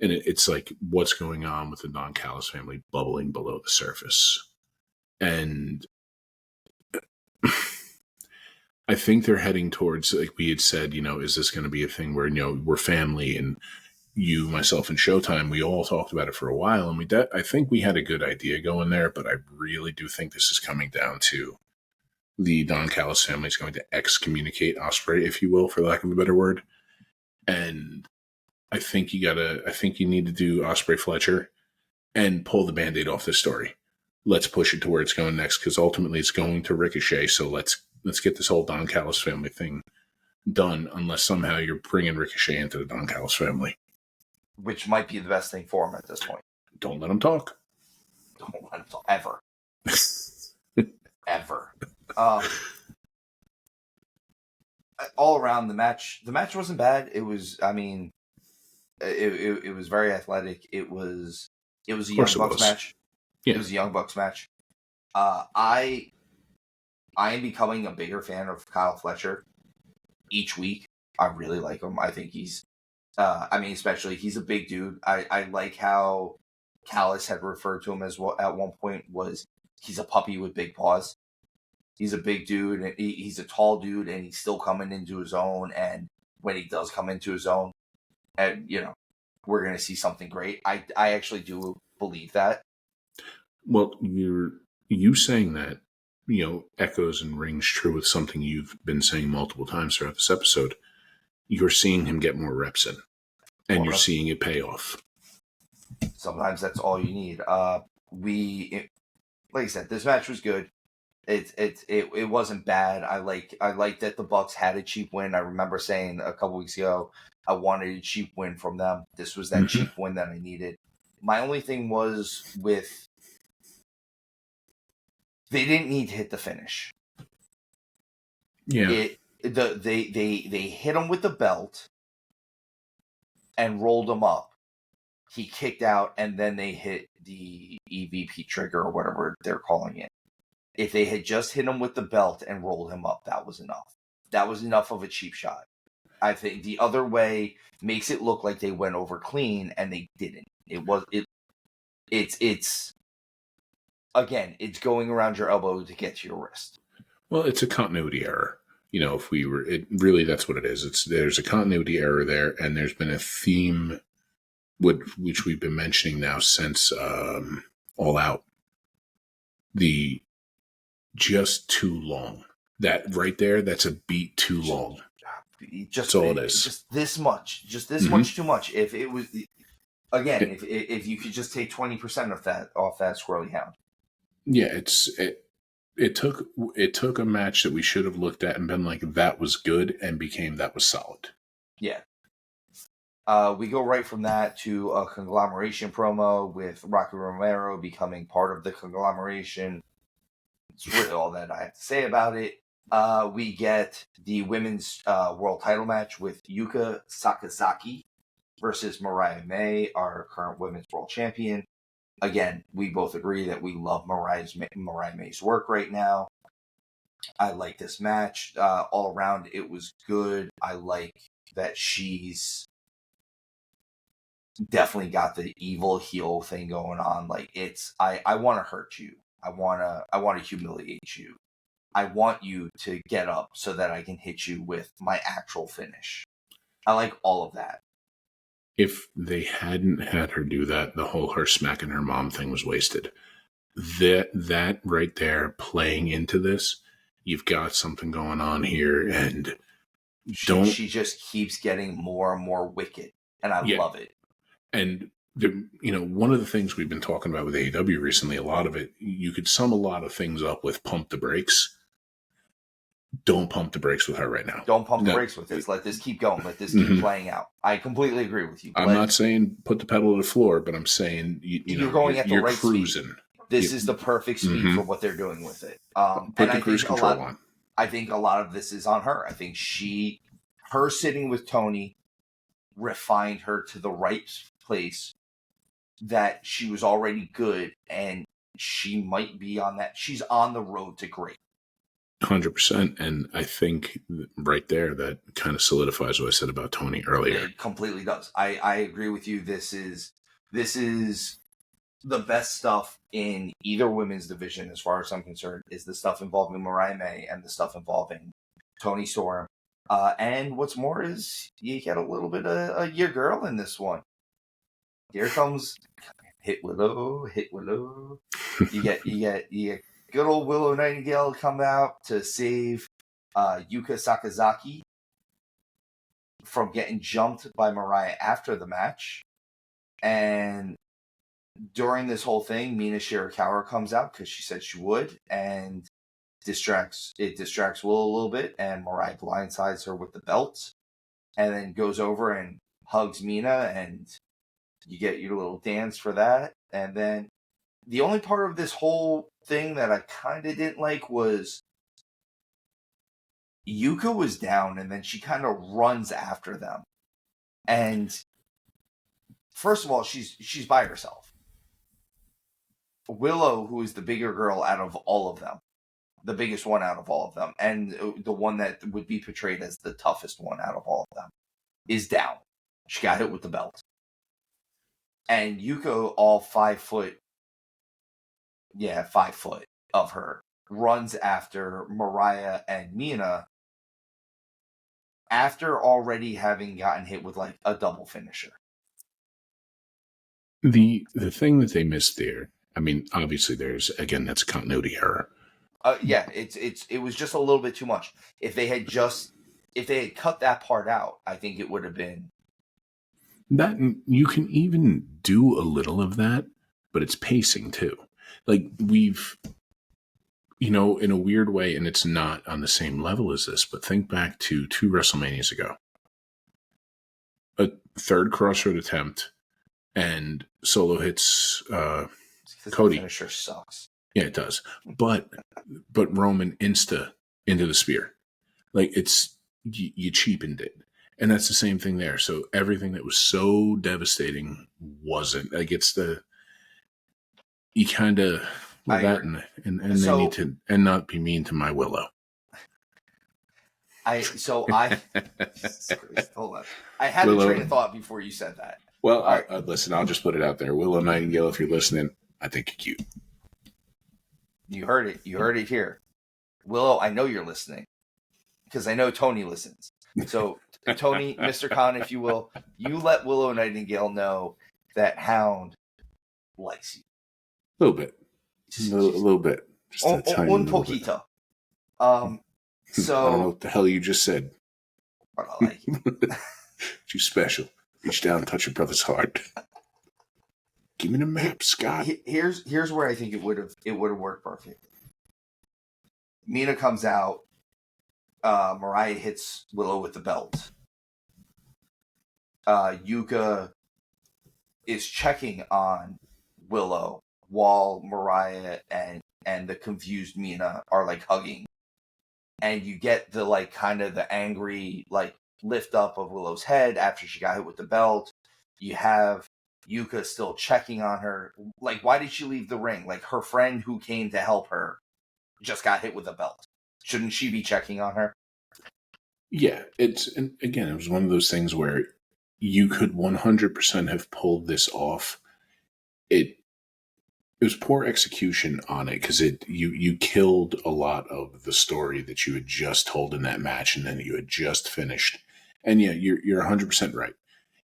and it's like what's going on with the Don Callis family bubbling below the surface. And I think they're heading towards, like we had said, is this going to be a thing where, we're family, and you, myself, and Showtime, we all talked about it for a while, and I think we had a good idea going there, but I really do think this is coming down to the Don Callis family is going to excommunicate Ospreay, if you will, for lack of a better word. And I think you need to do Ospreay Fletcher and pull the Band-Aid off this story. Let's push it to where it's going next, because ultimately it's going to Ricochet. So let's get this whole Don Callis family thing done, unless somehow you're bringing Ricochet into the Don Callis family. Which might be the best thing for him at this point. Don't let him talk. Don't let him talk. Ever. Ever. All around the match wasn't bad. It was, it was very athletic. It was a Young Bucks match. Yeah. It was a Young Bucks match. I am becoming a bigger fan of Kyle Fletcher each week. I really like him. I think he's, especially he's a big dude. I like how Callis had referred to him as well at one point, was he's a puppy with big paws. He's a big dude, and he's a tall dude, and he's still coming into his own. And when he does come into his own, and we're going to see something great. I actually do believe that. Well, you saying that, echoes and rings true with something you've been saying multiple times throughout this episode. You're seeing him get more reps in, and you're seeing it pay off. Sometimes that's all you need. Like I said, this match was good. It wasn't bad. I like that the Bucks had a cheap win. I remember saying a couple weeks ago I wanted a cheap win from them. This was that cheap win that I needed. My only thing was with they didn't need to hit the finish. Yeah. They hit him with the belt and rolled him up. He kicked out, and then they hit the EVP trigger or whatever they're calling it. If they had just hit him with the belt and rolled him up, that was enough. That was enough of a cheap shot. I think the other way makes it look like they went over clean, and they didn't. It's again, it's going around your elbow to get to your wrist. Well, it's a continuity error. Really that's what it is. There's a continuity error there, and there's been a theme which we've been mentioning now since All Out. just too long. That right there, that's a beat too long. Just that's all it is. Just this much too much. If it was, again, if you could just take 20% of that off that squirrely Hound. Yeah, it took a match that we should have looked at and been like, that was good, and became that was solid. Yeah. We go right from that to a conglomeration promo with Rocky Romero becoming part of the conglomeration. It's really all that I have to say about it. We get the women's world title match with Yuka Sakazaki versus Mariah May, our current women's world champion. Again, we both agree that we love Mariah May's work right now. I like this match. All around, it was good. I like that she's definitely got the evil heel thing going on. Like, it's I want to hurt you. I want to humiliate you. I want you to get up so that I can hit you with my actual finish. I like all of that. If they hadn't had her do that, the whole her smacking her mom thing was wasted. That right there, playing into this, you've got something going on here, and she just keeps getting more and more wicked, and I love it. And one of the things we've been talking about with AEW recently, a lot of it, you could sum a lot of things up with pump the brakes. Don't pump the brakes with her right now. Don't pump the brakes with this. Let this keep going. Let this keep playing out. I completely agree with you. I'm not saying put the pedal to the floor, but I'm saying you're going at the right cruising. Speed. This is the perfect speed for what they're doing with it. Put the cruise control on. I think a lot of this is on her. I think her sitting with Toni refined her to the right place, that she was already good, and she might be on that. She's on the road to great. 100%. And I think right there, that kind of solidifies what I said about Toni earlier. It completely does. I agree with you. This is the best stuff in either women's division, as far as I'm concerned, is the stuff involving Mariah May and the stuff involving Toni Storm. And what's more is you get a little bit of your girl in this one. Here comes Hit Willow. You get good old Willow Nightingale come out to save Yuka Sakazaki from getting jumped by Mariah after the match. And during this whole thing, Mina Shirakawa comes out because she said she would, and distracts Willow a little bit, and Mariah blindsides her with the belt, and then goes over and hugs Mina, and you get your little dance for that. And then the only part of this whole thing that I kind of didn't like was Yuka was down, and then she kind of runs after them. And first of all, she's by herself. Willow, who is the bigger girl out of all of them, the biggest one out of all of them, and the one that would be portrayed as the toughest one out of all of them, is down. She got hit with the belt. And Yuka, all 5 foot of her, runs after Mariah and Mina after already having gotten hit with like a double finisher. The thing that they missed there, I mean, obviously that's a continuity error. It was just a little bit too much. If they had cut that part out, I think it would have been that. You can even do a little of that, but it's pacing too. Like we've, in a weird way, and it's not on the same level as this, but think back to 2 WrestleManias ago. A third crossroad attempt, and Solo hits Cody. The finisher sucks. Yeah, it does. But Roman into the spear. Like you cheapened it. And that's the same thing there. So everything that was so devastating wasn't. Like you kind of that and they need to and not be mean to my Willow. Hold on. I had a train of thought before you said that. Well, listen, I'll just put it out there. Willow Nightingale, if you're listening, I think you're cute. You heard it. You heard it here. Willow, I know you're listening because I know Toni listens. So, Toni, Mr. Khan, if you will, you let Willow Nightingale know that Hound likes you. A little bit. A little bit. Just a tiny Un little bit. poquito. So I don't know what the hell you just said. But I like it. Too special. Reach down and touch your brother's heart. Give me the map, Scott. Here's where I think it would have worked perfect. Mina comes out. Mariah hits Willow with the belt. Yuka is checking on Willow while Mariah and the confused Mina are like hugging, and you get the like kind of the angry like lift up of Willow's head after she got hit with the belt. You have Yuka still checking on her. Like, why did she leave the ring? Like, her friend who came to help her just got hit with a belt. Shouldn't she be checking on her? Yeah, it was one of those things where you could 100% have pulled this off. It was poor execution on it because you killed a lot of the story that you had just told in that match, and then you had just finished. And yeah, you're 100% right.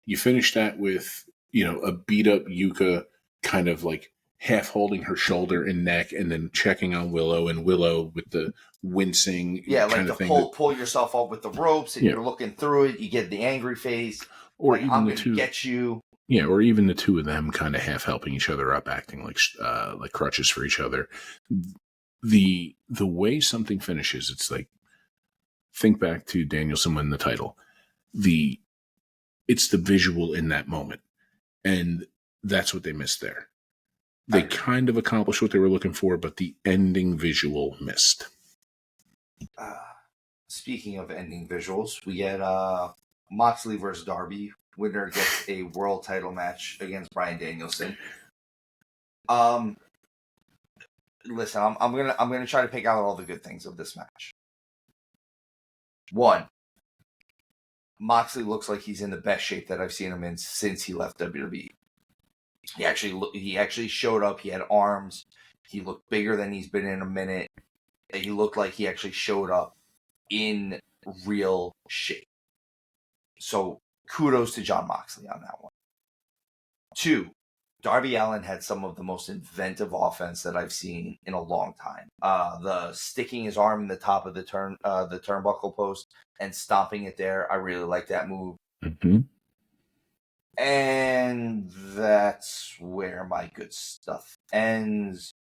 You finished that with a beat up Yuka kind of like half holding her shoulder and neck, and then checking on Willow, and Willow with the wincing kind of thing. Pull yourself up with the ropes, and you're looking through it. You get the angry face, or like, even I'm the two get you. Yeah, or even the two of them kind of half helping each other up, acting like crutches for each other. The way something finishes, it's like, think back to Danielson winning the title. It's the visual in that moment, and that's what they missed there. They kind of accomplished what they were looking for, but the ending visual missed. Speaking of ending visuals, we get Moxley versus Darby. Winner gets a world title match against Bryan Danielson. Listen, I'm gonna try to pick out all the good things of this match. One, Moxley looks like he's in the best shape that I've seen him in since he left WWE. He actually showed up. He had arms. He looked bigger than he's been in a minute. He looked like he actually showed up in real shape. So kudos to Jon Moxley on that one. 2, Darby Allin had some of the most inventive offense that I've seen in a long time. The sticking his arm in the top of the turnbuckle post and stomping it there. I really like that move. Mm-hmm. And that's where my good stuff ends.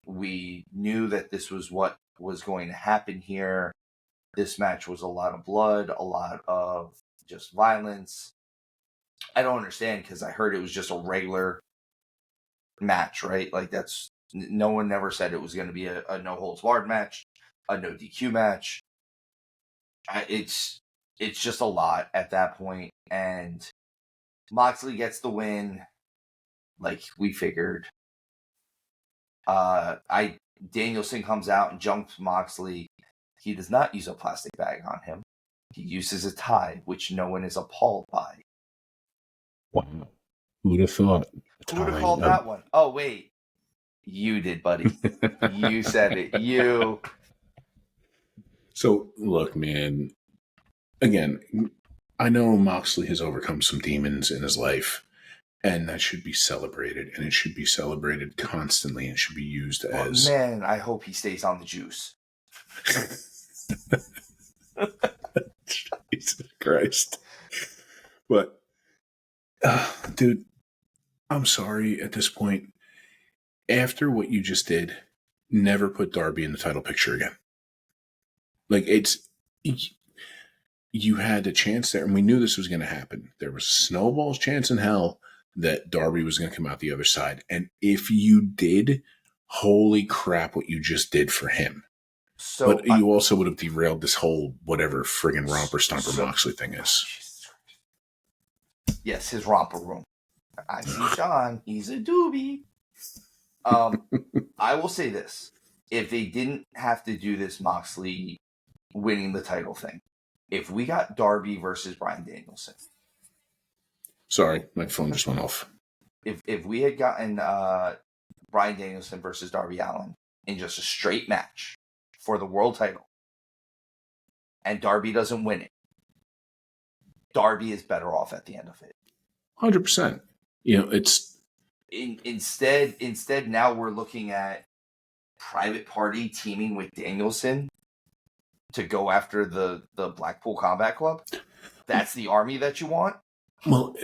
We knew that this was what was going to happen here. This match was a lot of blood, a lot of just violence. I don't understand, because I heard it was just a regular match, right? Like, no one never said it was going to be a no holds barred match, a no DQ match. It's just a lot at that point, and Moxley gets the win, like we figured. Danielson comes out and jumps Moxley. He does not use a plastic bag on him. He uses a tie, which no one is appalled by. Wow. Who'd have thought? Who would have called that one? Oh, wait. You did, buddy. You said it. You. So, look, man. Again, I know Moxley has overcome some demons in his life, and that should be celebrated, and it should be celebrated constantly, and should be used as... Man, I hope he stays on the juice. Jesus Christ. But, dude, I'm sorry at this point. After what you just did, never put Darby in the title picture again. Like, you had a chance there, and we knew this was going to happen. There was a snowball's chance in hell that Darby was going to come out the other side. And if you did, holy crap, what you just did for him. So, but you also would have derailed this whole whatever friggin' romper stomper Moxley thing is. Yes, his romper room. I see Sean. He's a doobie. I will say this. If they didn't have to do this Moxley winning the title thing, if we got Darby versus Bryan Danielson. Sorry, my phone just went off. If we had gotten Bryan Danielson versus Darby Allin in just a straight match for the world title, and Darby doesn't win it, Darby is better off at the end of it. 100%. It's... Instead, now we're looking at Private Party teaming with Danielson to go after the Blackpool Combat Club? That's the army that you want? Well,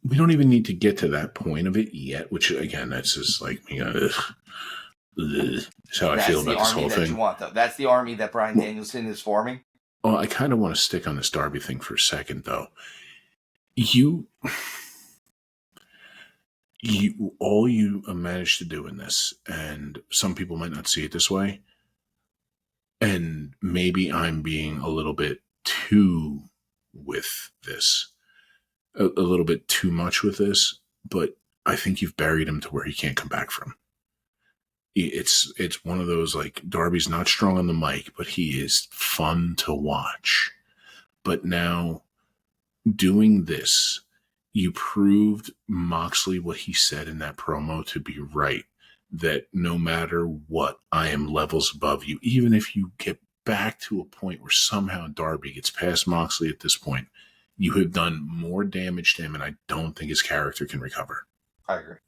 we don't even need to get to that point of it yet, which, again, that's just like, that's how I feel about this whole thing. That's the army that you want, though. That's the army that Bryan Danielson is forming? Well, I kind of want to stick on this Darby thing for a second, though. You all you managed to do in this, and some people might not see it this way, and maybe I'm being a little bit too with this, a little bit too much with this, but I think you've buried him to where he can't come back from. It's one of those, like, Darby's not strong on the mic, but he is fun to watch. But now, doing this, you proved Moxley what he said in that promo to be right, that no matter what, I am levels above you. Even if you get back to a point where somehow Darby gets past Moxley at this point, you have done more damage to him, and I don't think his character can recover. I agree.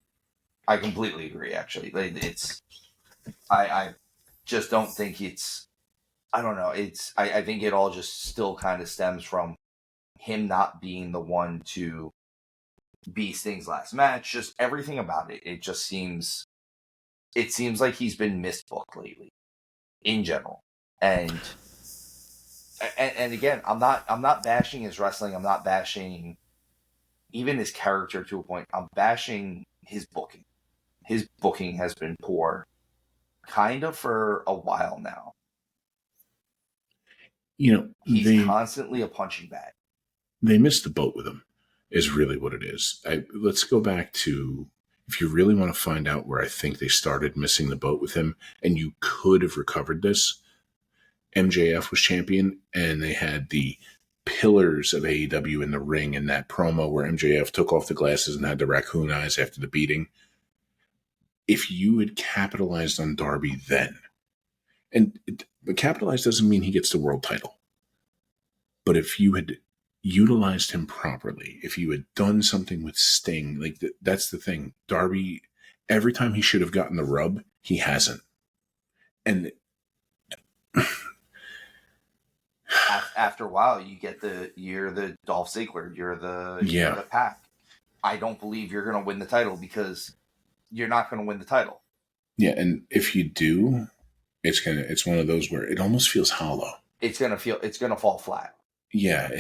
I completely agree, actually. I just don't think it's, I don't know, I think it all just still kind of stems from him not being the one to be Sting's last match. Just everything about it. It seems like he's been misbooked lately, in general. And again, I'm not bashing his wrestling. I'm not bashing even his character to a point. I'm bashing his booking. His booking has been poor, kind of for a while now. He's constantly a punching bag. They missed the boat with him, is really what it is. Let's go back to, if you really want to find out where I think they started missing the boat with him, and you could have recovered this, MJF was champion, and they had the pillars of AEW in the ring in that promo where MJF took off the glasses and had the raccoon eyes after the beating. If you had capitalized on Darby then, but capitalized doesn't mean he gets the world title, but if you had utilized him properly, if you had done something with Sting, like that's the thing. Darby, every time he should have gotten the rub, he hasn't. And after a while, you're the Dolph Ziggler, you're the Pac. I don't believe you're going to win the title because you're not going to win the title. Yeah, and if you do, it's one of those where it almost feels hollow. It's going to fall flat. Yeah,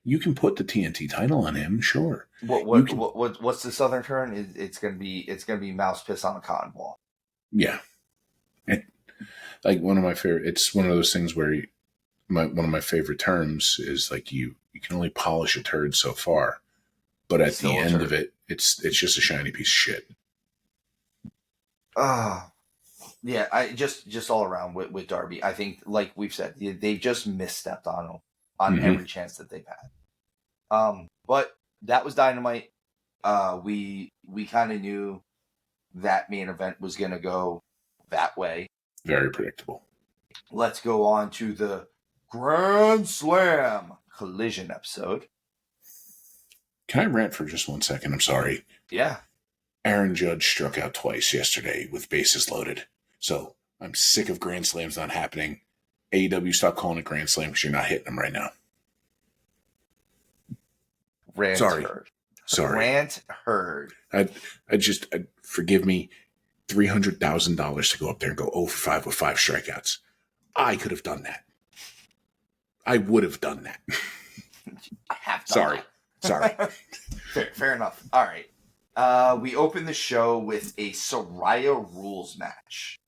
you can put the TNT title on him, sure. What's the Southern term? It's gonna be mouse piss on a cotton ball. Yeah, like one of my favorite. It's one of those things where one of my favorite terms is like you can only polish a turd so far, but at the end of it, it's just a shiny piece of shit. Yeah, I just all around with Darby. I think, like we've said, they just misstepped on him on every chance that they've had. But that was Dynamite. We kind of knew that main event was going to go that way. Very predictable. Let's go on to the Grand Slam Collision episode. Can I rant for just 1 second? I'm sorry. Yeah. Aaron Judge struck out twice yesterday with bases loaded. So I'm sick of Grand Slams not happening. AEW, stop calling it Grand Slam because you're not hitting them right now. Sorry. Rant heard. I forgive me, $300,000 to go up there and go 0 for 5 with 5 strikeouts. I could have done that. I would have done that. I have done Sorry. Fair enough. All right. We open the show with a Saraya rules match.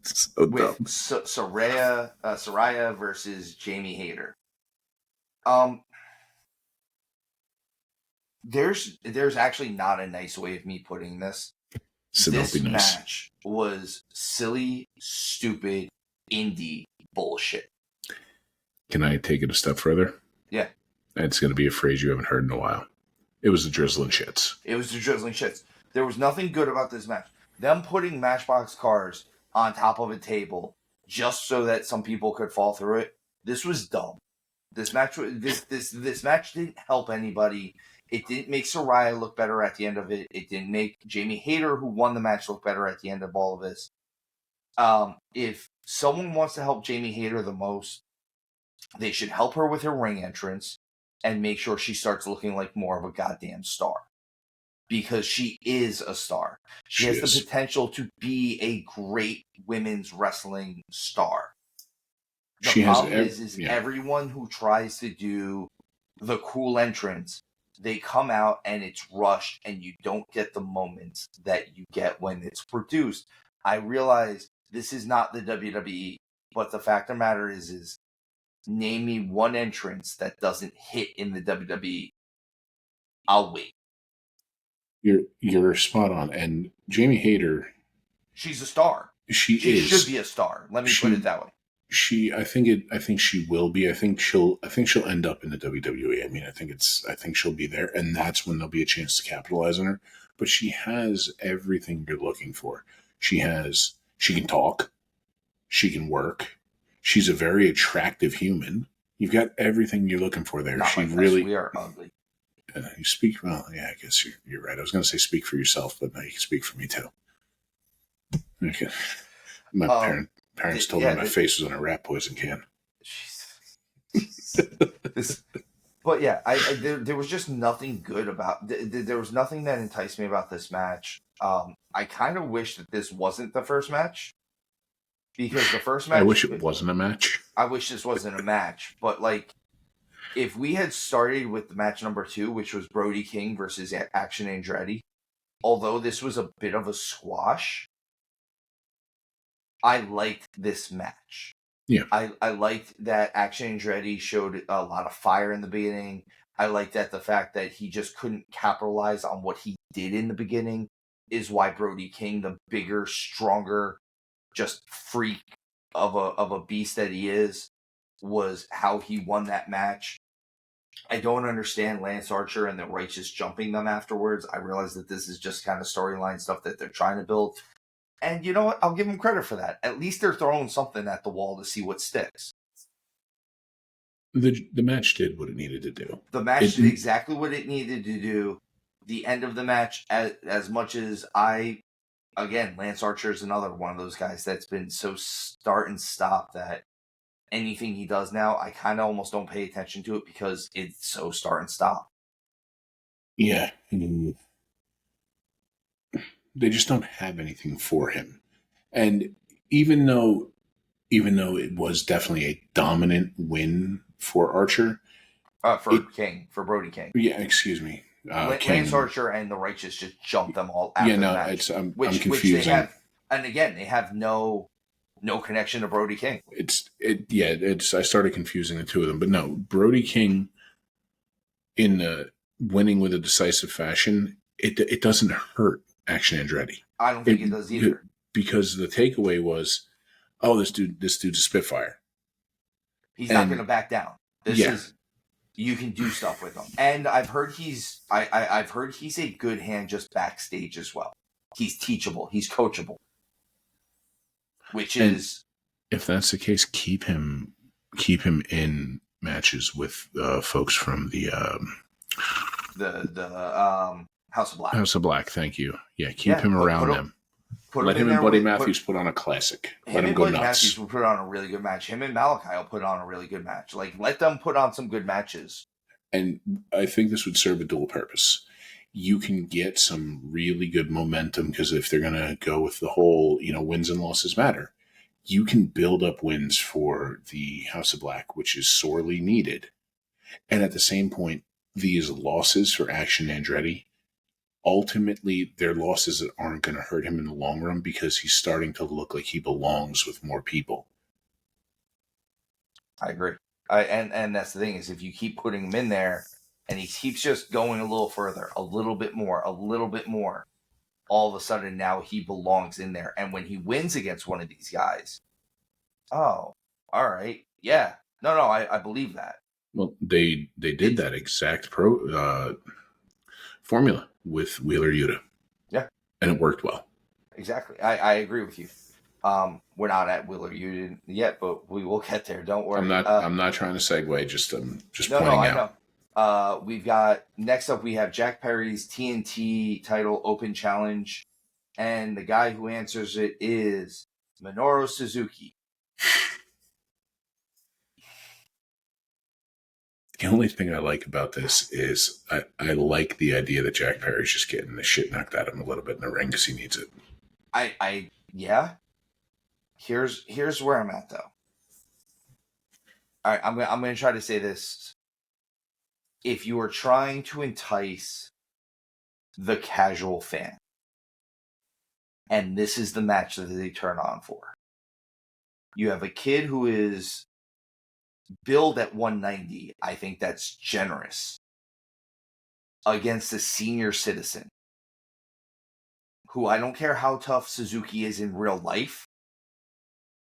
So with Saraya versus Jamie Hayter. There's actually not a nice way of me putting this. So this match was silly, stupid, indie bullshit. Can I take it a step further? Yeah. It's going to be a phrase you haven't heard in a while. It was the drizzling shits. There was nothing good about this match. Them putting Matchbox cars on top of a table just so that some people could fall through it. This was dumb. This match didn't help anybody. It didn't make Saraya look better at the end of it. It didn't make Jamie Hayter, who won the match, look better at the end of all of this. If someone wants to help Jamie Hayter the most, they should help her with her ring entrance and make sure she starts looking like more of a goddamn star. Because she is a star. She has the potential to be a great women's wrestling star. The problem is everyone who tries to do the cool entrance, they come out and it's rushed and you don't get the moments that you get when it's produced. I realize this is not the WWE, but the fact of the matter is name me one entrance that doesn't hit in the WWE. I'll wait. You're spot on. And Jamie Hayter, she's a star. She should be a star. Let me put it that way. I think she will be. I think she'll end up in the WWE. I mean, I think she'll be there, and that's when there'll be a chance to capitalize on her. But she has everything you're looking for. She can talk, she can work. She's a very attractive human. You've got everything you're looking for there. We are ugly. You speak well. Yeah, I guess you're right. I was going to say speak for yourself, but now you can speak for me too. Okay. My parents told me my face was on a rat poison can. But yeah, there was just nothing good about. There was nothing that enticed me about this match. I kind of wish that this wasn't the first match, because the first match. I wish it wasn't a match. I wish this wasn't a match, but like, if we had started with the match number 2, which was Brody King versus Action Andretti, although this was a bit of a squash, I liked this match. Yeah. I liked that Action Andretti showed a lot of fire in the beginning. I liked that the fact that he just couldn't capitalize on what he did in the beginning is why Brody King, the bigger, stronger, just freak of a beast that he is, was how he won that match. I don't understand Lance Archer and the Righteous jumping them afterwards. I realize that this is just kind of storyline stuff that they're trying to build. And you know what? I'll give them credit for that. At least they're throwing something at the wall to see what sticks. The match did what it needed to do. The match did exactly what it needed to do. The end of the match, as much as Lance Archer is another one of those guys that's been so start and stop that anything he does now, I kind of almost don't pay attention to it because it's so start and stop. Yeah. They just don't have anything for him. And even though it was definitely a dominant win for Archer. For Brody King. Yeah, excuse me. Lance Archer and the Righteous just jumped them all after the match. I'm confusing. Which they have no connection to Brody King. I started confusing the two of them. But no, Brody King in winning with a decisive fashion, it doesn't hurt Action Andretti. I don't think it does either. Because the takeaway was, this dude's a Spitfire. He's not going to back down. You can do stuff with him. And I've heard he's a good hand just backstage as well. He's teachable. He's coachable. If that's the case, keep him in matches with folks from the House of Black. House of Black, thank you. Yeah, keep him around them. Let him and Buddy Matthews put on a classic. Let him go nuts. Matthews will put on a really good match. Him and Malachi will put on a really good match. Like, let them put on some good matches. And I think this would serve a dual purpose. You can get some really good momentum because if they're going to go with the whole, wins and losses matter, you can build up wins for the House of Black, which is sorely needed. And at the same point, these losses for Action Andretti, ultimately, they're losses that aren't going to hurt him in the long run because he's starting to look like he belongs with more people. I agree. And that's the thing is if you keep putting him in there and he keeps just going a little further, a little bit more, all of a sudden now he belongs in there. And when he wins against one of these guys, all right. Yeah. No, I believe that. Well, they did that exact formula with Wheeler Yuta. Yeah. And it worked well. Exactly. I agree with you. We're not at Wheeler Yuta yet, but we will get there. Don't worry. I'm not trying to segue, just pointing out. Next up, we have Jack Perry's TNT title open challenge. And the guy who answers it is Minoru Suzuki. The only thing I like about this is I like the idea that Jack Perry's just getting the shit knocked out of him a little bit in the ring because he needs it. Yeah. Here's where I'm at, though. All right, I'm gonna try to say this. If you are trying to entice the casual fan, and this is the match that they turn on for, you have a kid who is billed at 190. I think that's generous. Against a senior citizen who, I don't care how tough Suzuki is in real life,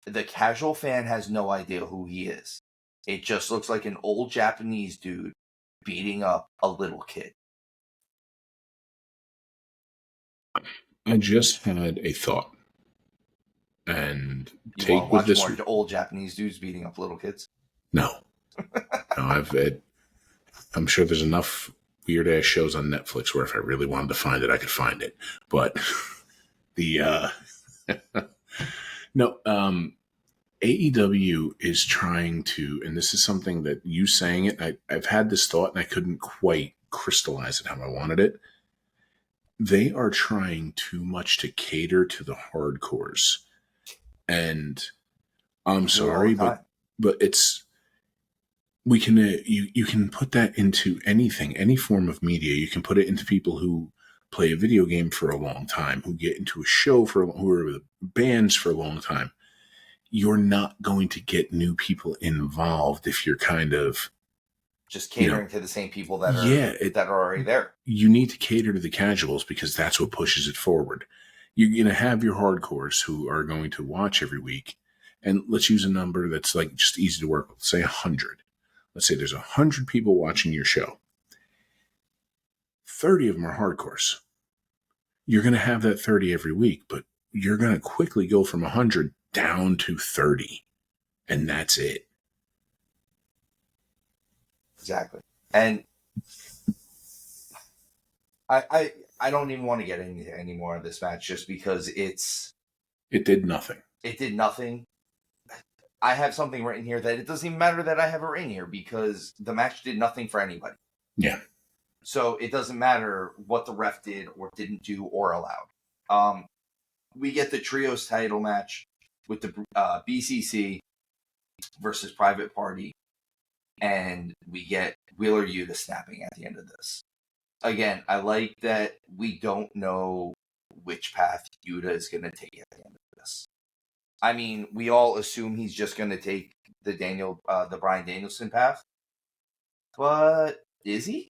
the casual fan has no idea who he is. It just looks like an old Japanese dude beating up a little kid. I just had a thought. And you take want to with watch this more old Japanese dudes beating up little kids? No. I'm sure there's enough weird ass shows on Netflix where if I really wanted to find it, I could find it. But AEW is trying to, and this is something that you saying it, I've had this thought and I couldn't quite crystallize it how I wanted it. They are trying too much to cater to the hardcores. And I'm sorry, but it's, we can, you can put that into anything, any form of media. You can put it into people who play a video game for a long time, who get into a show who are bands for a long time. You're not going to get new people involved if you're kind of just catering to the same people that are already there. You need to cater to the casuals because that's what pushes it forward. You're going to have your hardcores who are going to watch every week. And let's use a number that's like just easy to work with. Say 100. Let's say there's 100 people watching your show. 30 of them are hardcores. You're going to have that 30 every week, but you're going to quickly go from 100 down to 30. And that's it. Exactly. And I don't even want to get into any more of this match just because it did nothing. It did nothing. I have something written here that it doesn't even matter that I have it written here because the match did nothing for anybody. Yeah. So it doesn't matter what the ref did or didn't do or allowed. We get the trios title match with the BCC versus Private Party. And we get Wheeler Yuta snapping at the end of this. Again, I like that we don't know which path Yuta is going to take at the end of this. I mean, we all assume he's just going to take the Bryan Danielson path. But is he?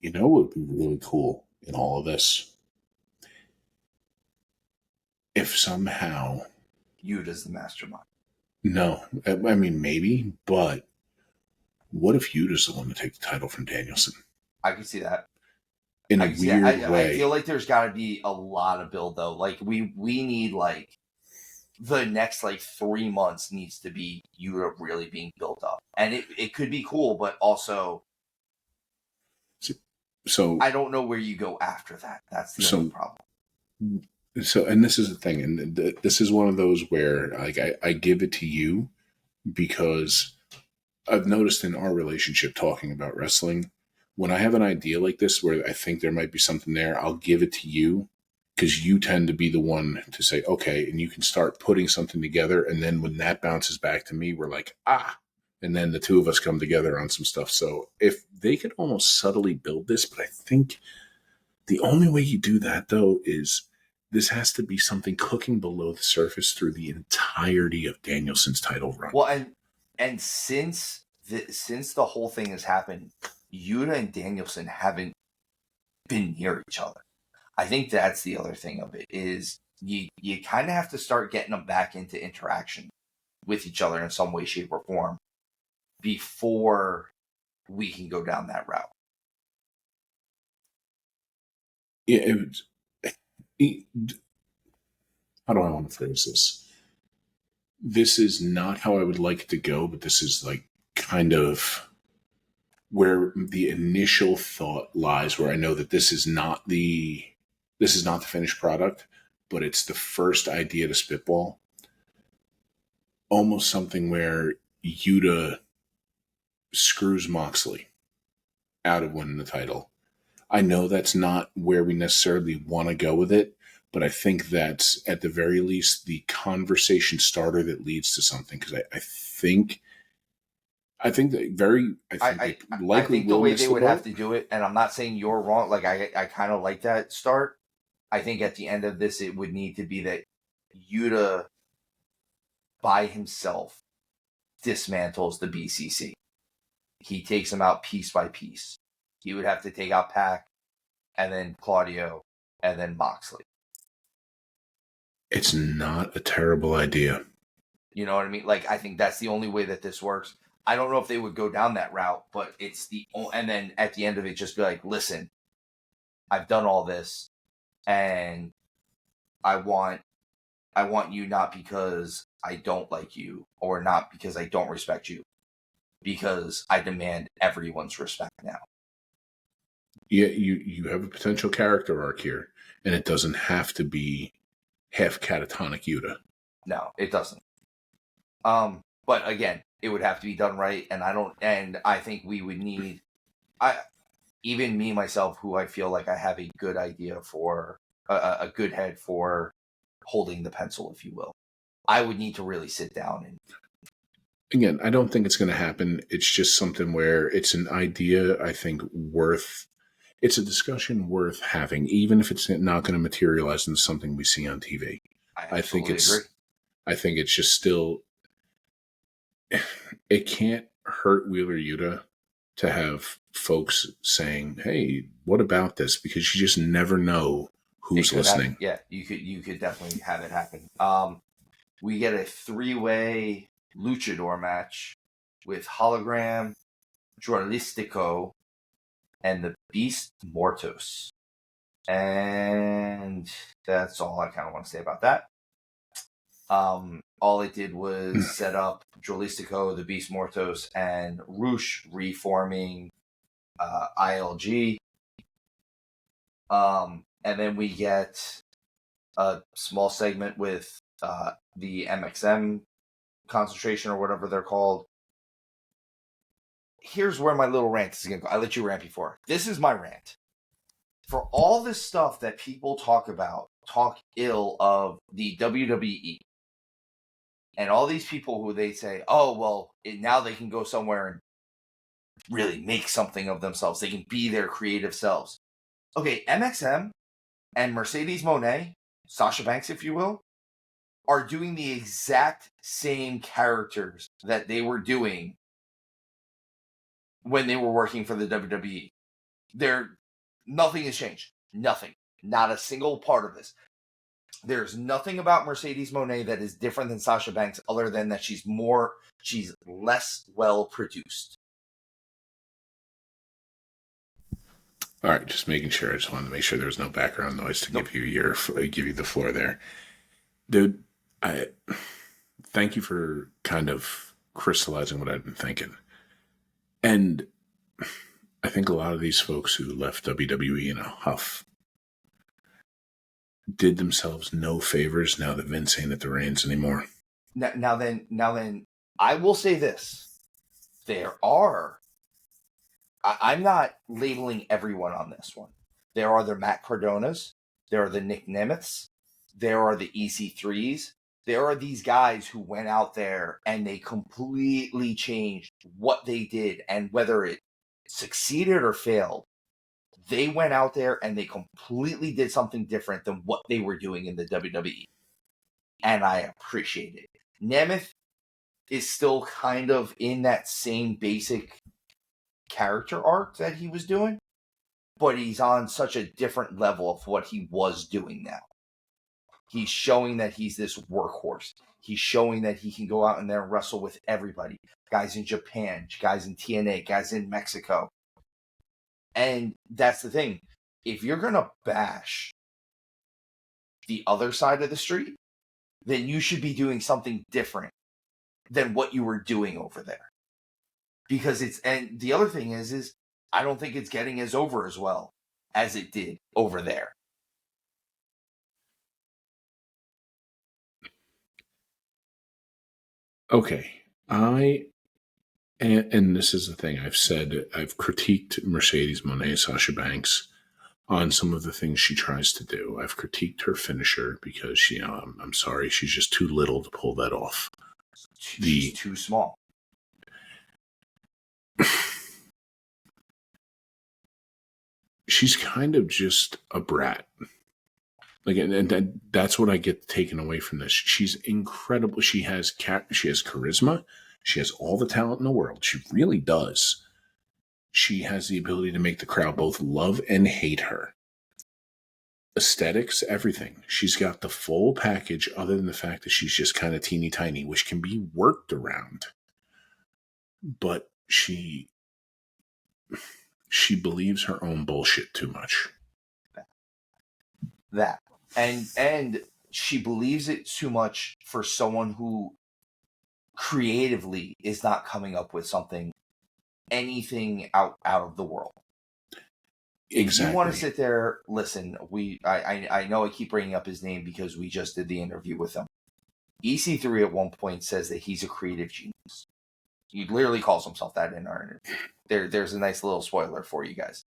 You know what would be really cool in all of this? If somehow Yuta's the mastermind. No, I mean, maybe, but what if Yuta's the one to take the title from Danielson? I could see that. In a weird way. I feel like there's got to be a lot of build, though. Like, we need, like, the next, 3 months needs to be Yuta really being built up. And it could be cool, but also... So I don't know where you go after that. That's the only problem. So, and this is the thing, and this is one of those where I give it to you because I've noticed in our relationship talking about wrestling, when I have an idea like this where I think there might be something there, I'll give it to you because you tend to be the one to say, okay, and you can start putting something together. And then when that bounces back to me, we're like, and then the two of us come together on some stuff. So if they could almost subtly build this, but I think the only way you do that though is this has to be something cooking below the surface through the entirety of Danielson's title run. Well, and since the whole thing has happened, Yuta and Danielson haven't been near each other. I think that's the other thing of it is you kind of have to start getting them back into interaction with each other in some way, shape, or form before we can go down that route. Yeah. How do I want to phrase this? This is not how I would like it to go, but this is kind of where the initial thought lies, where I know that this is not the finished product, but it's the first idea to spitball. Almost something where Yuta screws Moxley out of winning the title. I know that's not where we necessarily want to go with it, but I think that's at the very least the conversation starter that leads to something. Because I think I likely think the will way miss they the would have boat. to do it, and I'm not saying you're wrong. Like I kind of like that start. I think at the end of this, it would need to be that Yuta by himself dismantles the BCC. He takes them out piece by piece. He would have to take out Pac, and then Claudio, and then Moxley. It's not a terrible idea. You know what I mean? Like, I think that's the only way that this works. I don't know if they would go down that route, but it's and then at the end of it, just be like, listen, I've done all this, and I want you not because I don't like you, or not because I don't respect you, because I demand everyone's respect now. Yeah, you have a potential character arc here, and it doesn't have to be half catatonic Yuta. No, it doesn't. But again, it would have to be done right, and I think we would need, even me myself, who I feel like I have a good idea for, a good head for holding the pencil, if you will. I would need to really sit down and. Again, I don't think it's going to happen. It's just something where it's an idea, I think, it's a discussion worth having, even if it's not going to materialize into something we see on TV. I absolutely agree. I think it's just still, it can't hurt Wheeler Yuta to have folks saying, "Hey, what about this?" Because you just never know who's listening. Yeah, you could definitely have it happen. We get a 3-way luchador match with Hologram, Dralistico, and the Beast Mortos. And that's all I kind of want to say about that. All it did was set up Dralistico, the Beast Mortos, and Roosh reforming ILG. And then we get a small segment with the MXM concentration, or whatever they're called. Here's where my little rant is going to go. I let you rant before. This is my rant. For all this stuff that people talk ill of the WWE, and all these people who they say, oh, well, now they can go somewhere and really make something of themselves. They can be their creative selves. Okay, MXM and Mercedes Moné, Sasha Banks, if you will, are doing the exact same characters that they were doing when they were working for the WWE. Nothing has changed. Nothing. Not a single part of this. There's nothing about Mercedes Moné that is different than Sasha Banks, other than that she's less well produced. All right, just making sure. I just wanted to make sure there was no background noise to give you the floor there, dude. I thank you for kind of crystallizing what I've been thinking, and I think a lot of these folks who left WWE in a huff did themselves no favors now that Vince ain't at the reins anymore. Now then, I will say this: I'm not labeling everyone on this one. There are the Matt Cardonas, there are the Nick Nemeths, there are the EC3s. There are these guys who went out there and they completely changed what they did, and whether it succeeded or failed, they went out there and they completely did something different than what they were doing in the WWE. And I appreciate it. Nemeth is still kind of in that same basic character arc that he was doing, but he's on such a different level of what he was doing now. He's showing that he's this workhorse. He's showing that he can go out in there and wrestle with everybody. Guys in Japan, guys in TNA, guys in Mexico. And that's the thing. If you're going to bash the other side of the street, then you should be doing something different than what you were doing over there. because and the other thing is I don't think it's getting as over as well as it did over there. Okay. And this is the thing I've said, I've critiqued Mercedes Moné, Sasha Banks, on some of the things she tries to do. I've critiqued her finisher because I'm sorry, she's just too little to pull that off. She's too small. She's kind of just a brat. Like, and that's what I get taken away from this. She's incredible. She has charisma. She has all the talent in the world. She really does. She has the ability to make the crowd both love and hate her. Aesthetics, everything. She's got the full package, other than the fact that she's just kind of teeny tiny, which can be worked around. But she believes her own bullshit too much. That. And she believes it too much for someone who creatively is not coming up with anything out of the world. Exactly. If you want to sit there, listen, I know I keep bringing up his name because we just did the interview with him. EC3 at one point says that he's a creative genius. He literally calls himself that in our interview. There's a nice little spoiler for you guys.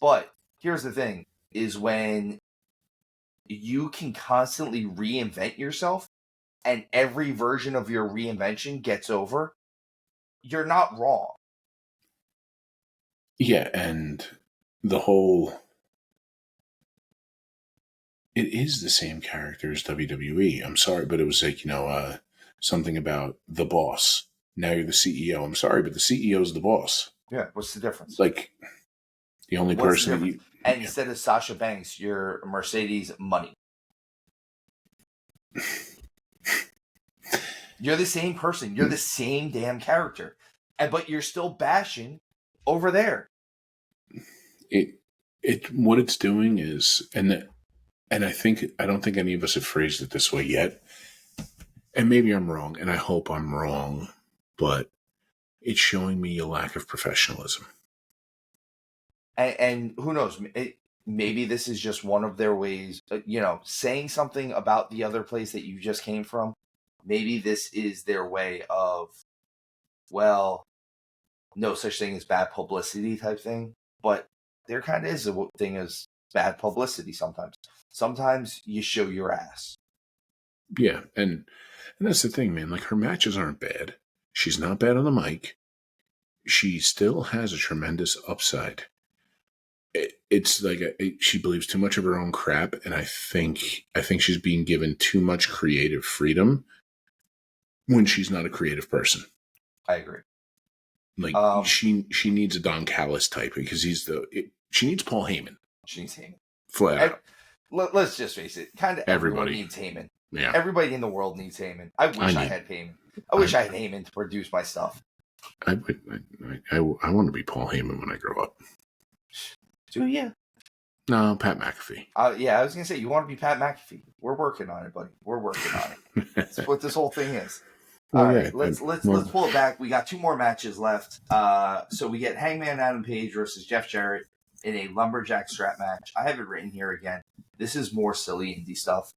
But here's the thing, is when you can constantly reinvent yourself and every version of your reinvention gets over, you're not wrong. Yeah, and the whole... It is the same character as WWE. I'm sorry, but it was like, something about the boss. Now you're the CEO. I'm sorry, but the CEO is the boss. Yeah, what's the difference? Like, the only person that you... And instead of Sasha Banks, you're Mercedes Money. You're the same person. You're the same damn character. But you're still bashing over there. What it's doing is, and I don't think any of us have phrased it this way yet, and maybe I'm wrong, and I hope I'm wrong, but it's showing me a lack of professionalism. And who knows, maybe this is just one of their ways, saying something about the other place that you just came from. Maybe this is their way of, well, no such thing as bad publicity type thing. But there kind of is a thing as bad publicity sometimes. Sometimes you show your ass. Yeah, and that's the thing, man. Like, her matches aren't bad. She's not bad on the mic. She still has a tremendous upside. It's like she believes too much of her own crap, and I think she's being given too much creative freedom when she's not a creative person. I agree. Like, she needs a Don Callis type because she needs Paul Heyman. She needs Heyman. Flat out. Let's just face it. Kind of everyone needs Heyman. Yeah. Everybody in the world needs Heyman. I wish I had Heyman. I wish I had Heyman to produce my stuff. I want to be Paul Heyman when I grow up. Do you? No, Pat McAfee. Yeah, I was going to say, you want to be Pat McAfee. We're working on it, buddy. We're working on it. That's what this whole thing is. All right, let's pull it back. We got 2 more matches left. So we get Hangman Adam Page versus Jeff Jarrett in a lumberjack strap match. I have it written here again. This is more silly indie stuff.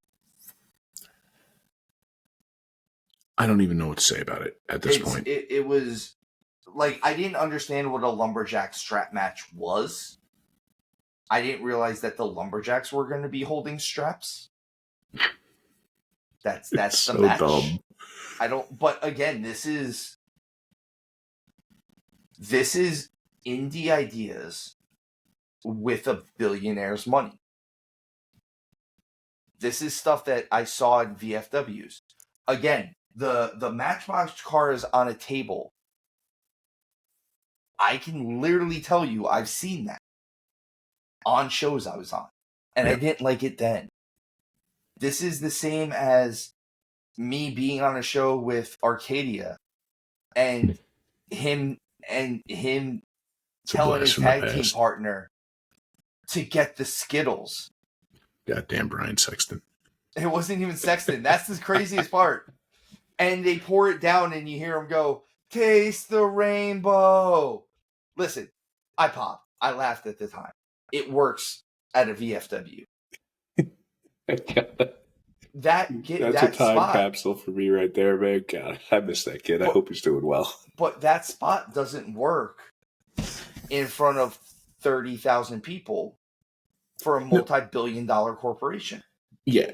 I don't even know what to say about it at this point. It was like, I didn't understand what a lumberjack strap match was. I didn't realize that the lumberjacks were going to be holding straps. That's it's the so match. Dumb. But again, this is indie ideas with a billionaire's money. This is stuff that I saw in VFWs. Again, the Matchbox cars on a table. I can literally tell you I've seen that on shows I was on. And I didn't like it then. This is the same as me being on a show with Arcadia and him telling his tag team partner to get the Skittles. Goddamn Brian Sexton. It wasn't even Sexton. That's the craziest part. And they pour it down and you hear him go, Taste the rainbow. Listen, I popped. I laughed at the time. It works at a VFW. That's a that time spot, capsule for me right there, man. God, I miss that kid. I hope he's doing well. But that spot doesn't work in front of 30,000 people for a multi-billion-dollar corporation. Yeah,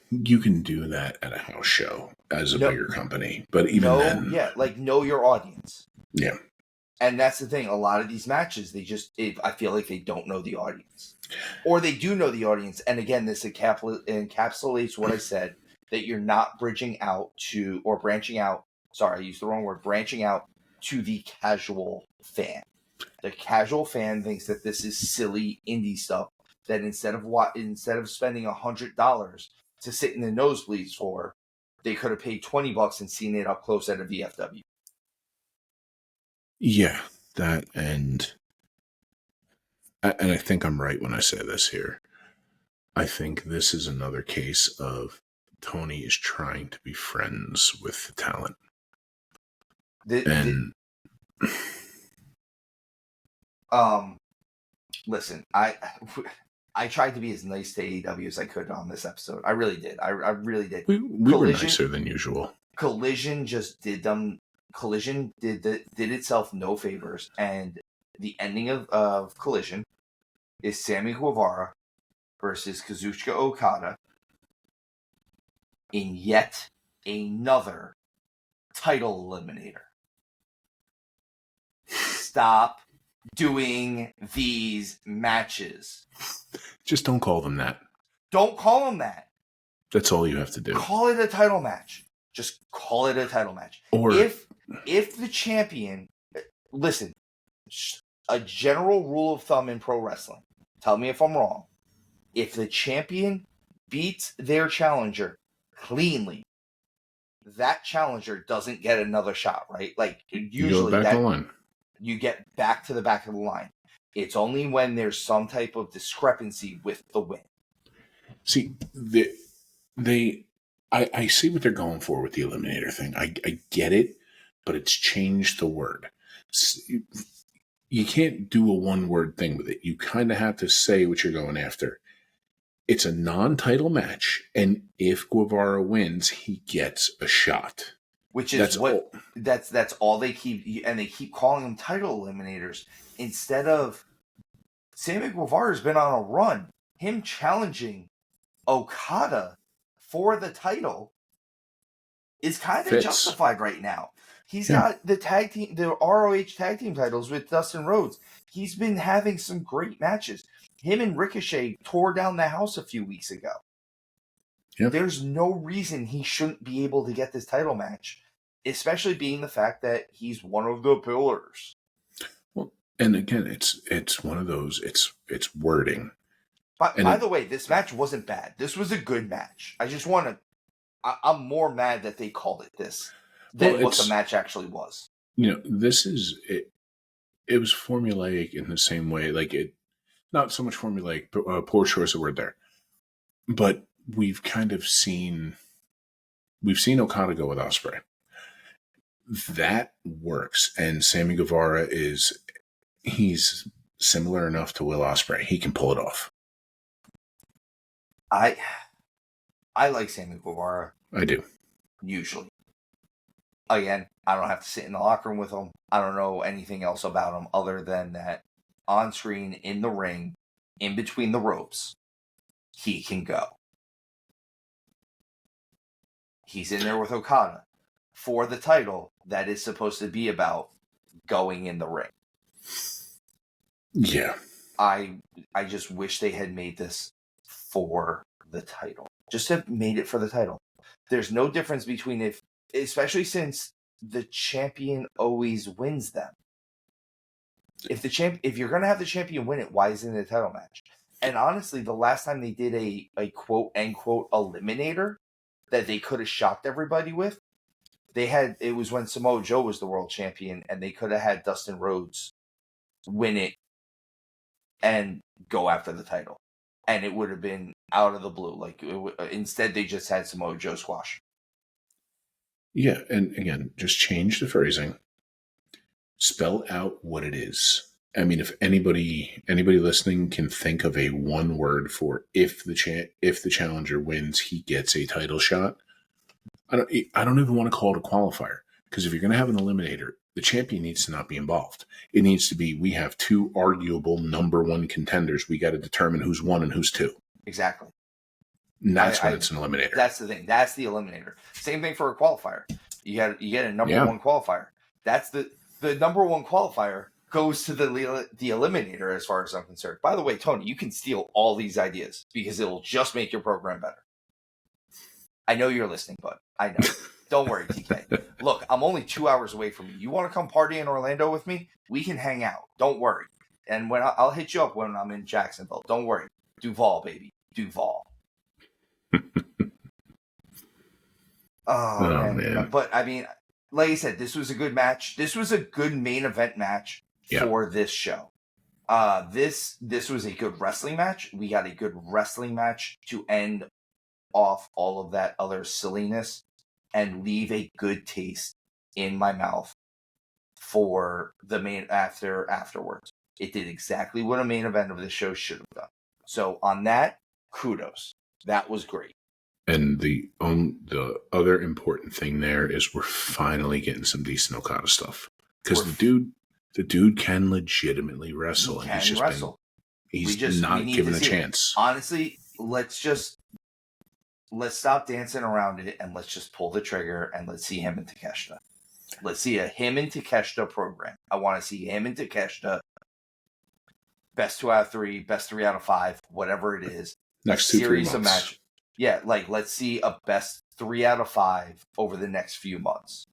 you can do that at a house show as a bigger company, but even then, know your audience. Yeah, and that's the thing. A lot of these matches, I feel like they don't know the audience, or they do know the audience. And again, this encapsulates what I said, that you're not branching out. Sorry, I used the wrong word. Branching out to the casual fan. The casual fan thinks that this is silly indie stuff, that instead of spending $100 to sit in the nosebleeds for, they could have paid $20 and seen it up close at a VFW. Yeah, that and I think I'm right when I say this here. I think this is another case of Toni is trying to be friends with the talent. Listen, I tried to be as nice to AEW as I could on this episode. I really did. I really did. We were nicer than usual. Collision just did them. Collision did itself no favors, and the ending of Collision is Sammy Guevara versus Kazuchika Okada in yet another title eliminator. Stop doing these matches. Just don't call them that. Don't call them that. That's all you have to do. Call it a title match. Just call it a title match. Or if the champion, listen, a general rule of thumb in pro wrestling, tell me if I'm wrong. If the champion beats their challenger cleanly, that challenger doesn't get another shot, right? Like usually you go back the line. You get back to the back of the line. It's only when there's some type of discrepancy with the win. See, I see what they're going for with the eliminator thing. I get it, but it's changed the word. You can't do a one-word thing with it. You kind of have to say what you're going after. It's a non-title match, and if Guevara wins, he gets a shot. Which is that's all they keep, and they keep calling them title eliminators instead of Sammy Guevara's been on a run. Him challenging Okada for the title is kind of justified right now. He's got the ROH tag team titles with Dustin Rhodes. He's been having some great matches. Him and Ricochet tore down the house a few weeks ago. Yep. There's no reason he shouldn't be able to get this title match, especially being the fact that he's one of the pillars. Well, and again, it's one of those. It's wording. By the way, this match wasn't bad. This was a good match. I'm more mad that they called it this than what the match actually was. This is it. It was formulaic in the same way, like it. Not so much formulaic, poor choice of word there. But we've kind of seen Okada go with Ospreay. That works, and Sammy Guevara he's similar enough to Will Ospreay. He can pull it off. I like Sammy Guevara. I do. Usually. Again, I don't have to sit in the locker room with him. I don't know anything else about him other than that on screen, in the ring, in between the ropes, he can go. He's in there with Okada for the title that is supposed to be about going in the ring. Yeah. I just wish they had made this for the title. Just have made it for the title. There's no difference between especially since the champion always wins them. If you're gonna have the champion win it, why isn't it a title match? And honestly, the last time they did a quote unquote eliminator that they could have shocked everybody with, it was when Samoa Joe was the world champion, and they could have had Dustin Rhodes win it and go after the title, and it would have been out of the blue. Instead, they just had Samoa Joe squash. Yeah, and again, just change the phrasing. Spell out what it is. I mean, if anybody listening can think of a one word for if the challenger wins, he gets a title shot. I don't even want to call it a qualifier, because if you're going to have an eliminator, the champion needs to not be involved. It needs to be, we have two arguable number one contenders. We got to determine who's one and who's two. Exactly. And that's when it's an eliminator. That's the thing. That's the eliminator. Same thing for a qualifier. You get a number one qualifier. That's the number one qualifier goes to the eliminator, as far as I'm concerned. By the way, Tony, you can steal all these ideas because it'll just make your program better. I know you're listening, bud. I know. Don't worry, TK. Look, I'm only 2 hours away from you. You want to come party in Orlando with me? We can hang out. Don't worry. And when I'll hit you up when I'm in Jacksonville. Don't worry. Duval, baby. Duval. Oh, man. But, I mean, like I said, this was a good match. This was a good main event match for this show. This was a good wrestling match. We got a good wrestling match to end off all of that other silliness and leave a good taste in my mouth for the main afterwards. It did exactly what a main event of the show should have done. So on that, kudos. That was great. And the other important thing there is we're finally getting some decent Okada stuff, because the dude can legitimately wrestle. He can wrestle. He's not given a chance. Honestly, let's stop dancing around it and let's just pull the trigger and let's see him and Takeshita. Let's see a him and Takeshita program. I want to see him and Takeshita. Best 2 out of 3, best 3 out of 5, whatever it is. Next 2-3 months. Of match. Yeah, let's see a best 3 out of 5 over the next few months.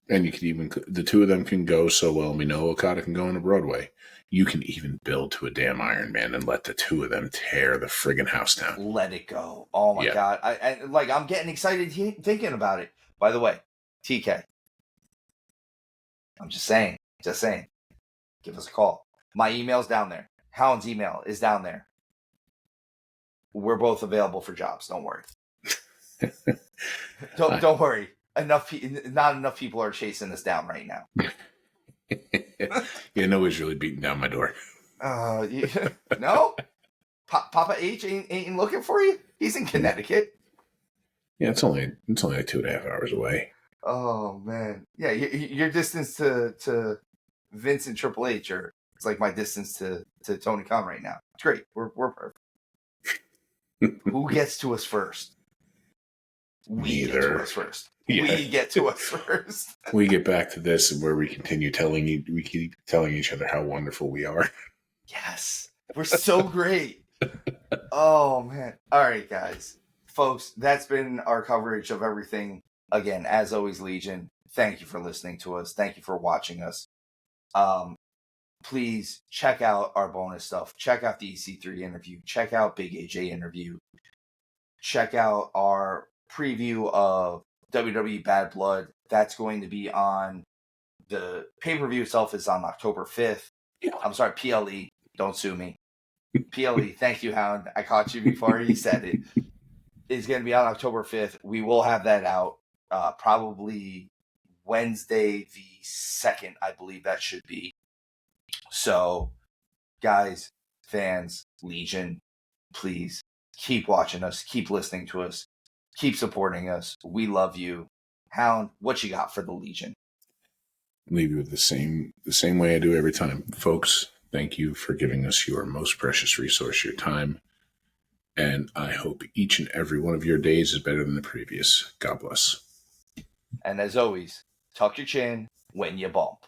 And you could the two of them can go so well. We know Okada can go on a Broadway. You can even build to a damn Iron Man and let the two of them tear the friggin' house down. Let it go. Oh my God. I'm getting excited thinking about it. By the way, TK. I'm just saying. Give us a call. My email's down there. Hound's email is down there. We're both available for jobs. Don't worry. Don't worry. Not enough people are chasing us down right now. Yeah, nobody's really beating down my door. No? Papa H ain't looking for you? He's in Connecticut. Yeah, it's only like 2.5 hours away. Oh, man. Yeah, your distance to Vince and Triple H it's like my distance to Tony Khan right now. It's great. We're perfect. Who gets to us first? We get to us first. Yeah. We get to us first. We get back to this and where we keep telling each other how wonderful we are. Yes. We're so great. Oh, man. All right, guys. Folks, that's been our coverage of everything. Again, as always, Legion, thank you for listening to us. Thank you for watching us. Please check out our bonus stuff. Check out the EC3 interview. Check out Big AJ interview. Check out our preview of WWE Bad Blood. That's going to be on the pay-per-view itself is on October 5th. I'm sorry, PLE. Don't sue me. PLE. Thank you, Hound. I caught you before you said it. It's going to be on October 5th. We will have that out probably Wednesday the 2nd, I believe that should be. So, guys, fans, Legion, please keep watching us, keep listening to us, keep supporting us. We love you. Hound, what you got for the Legion? Leave you with the same way I do every time. Folks, thank you for giving us your most precious resource, your time. And I hope each and every one of your days is better than the previous. God bless. And as always, tuck your chin when you ball.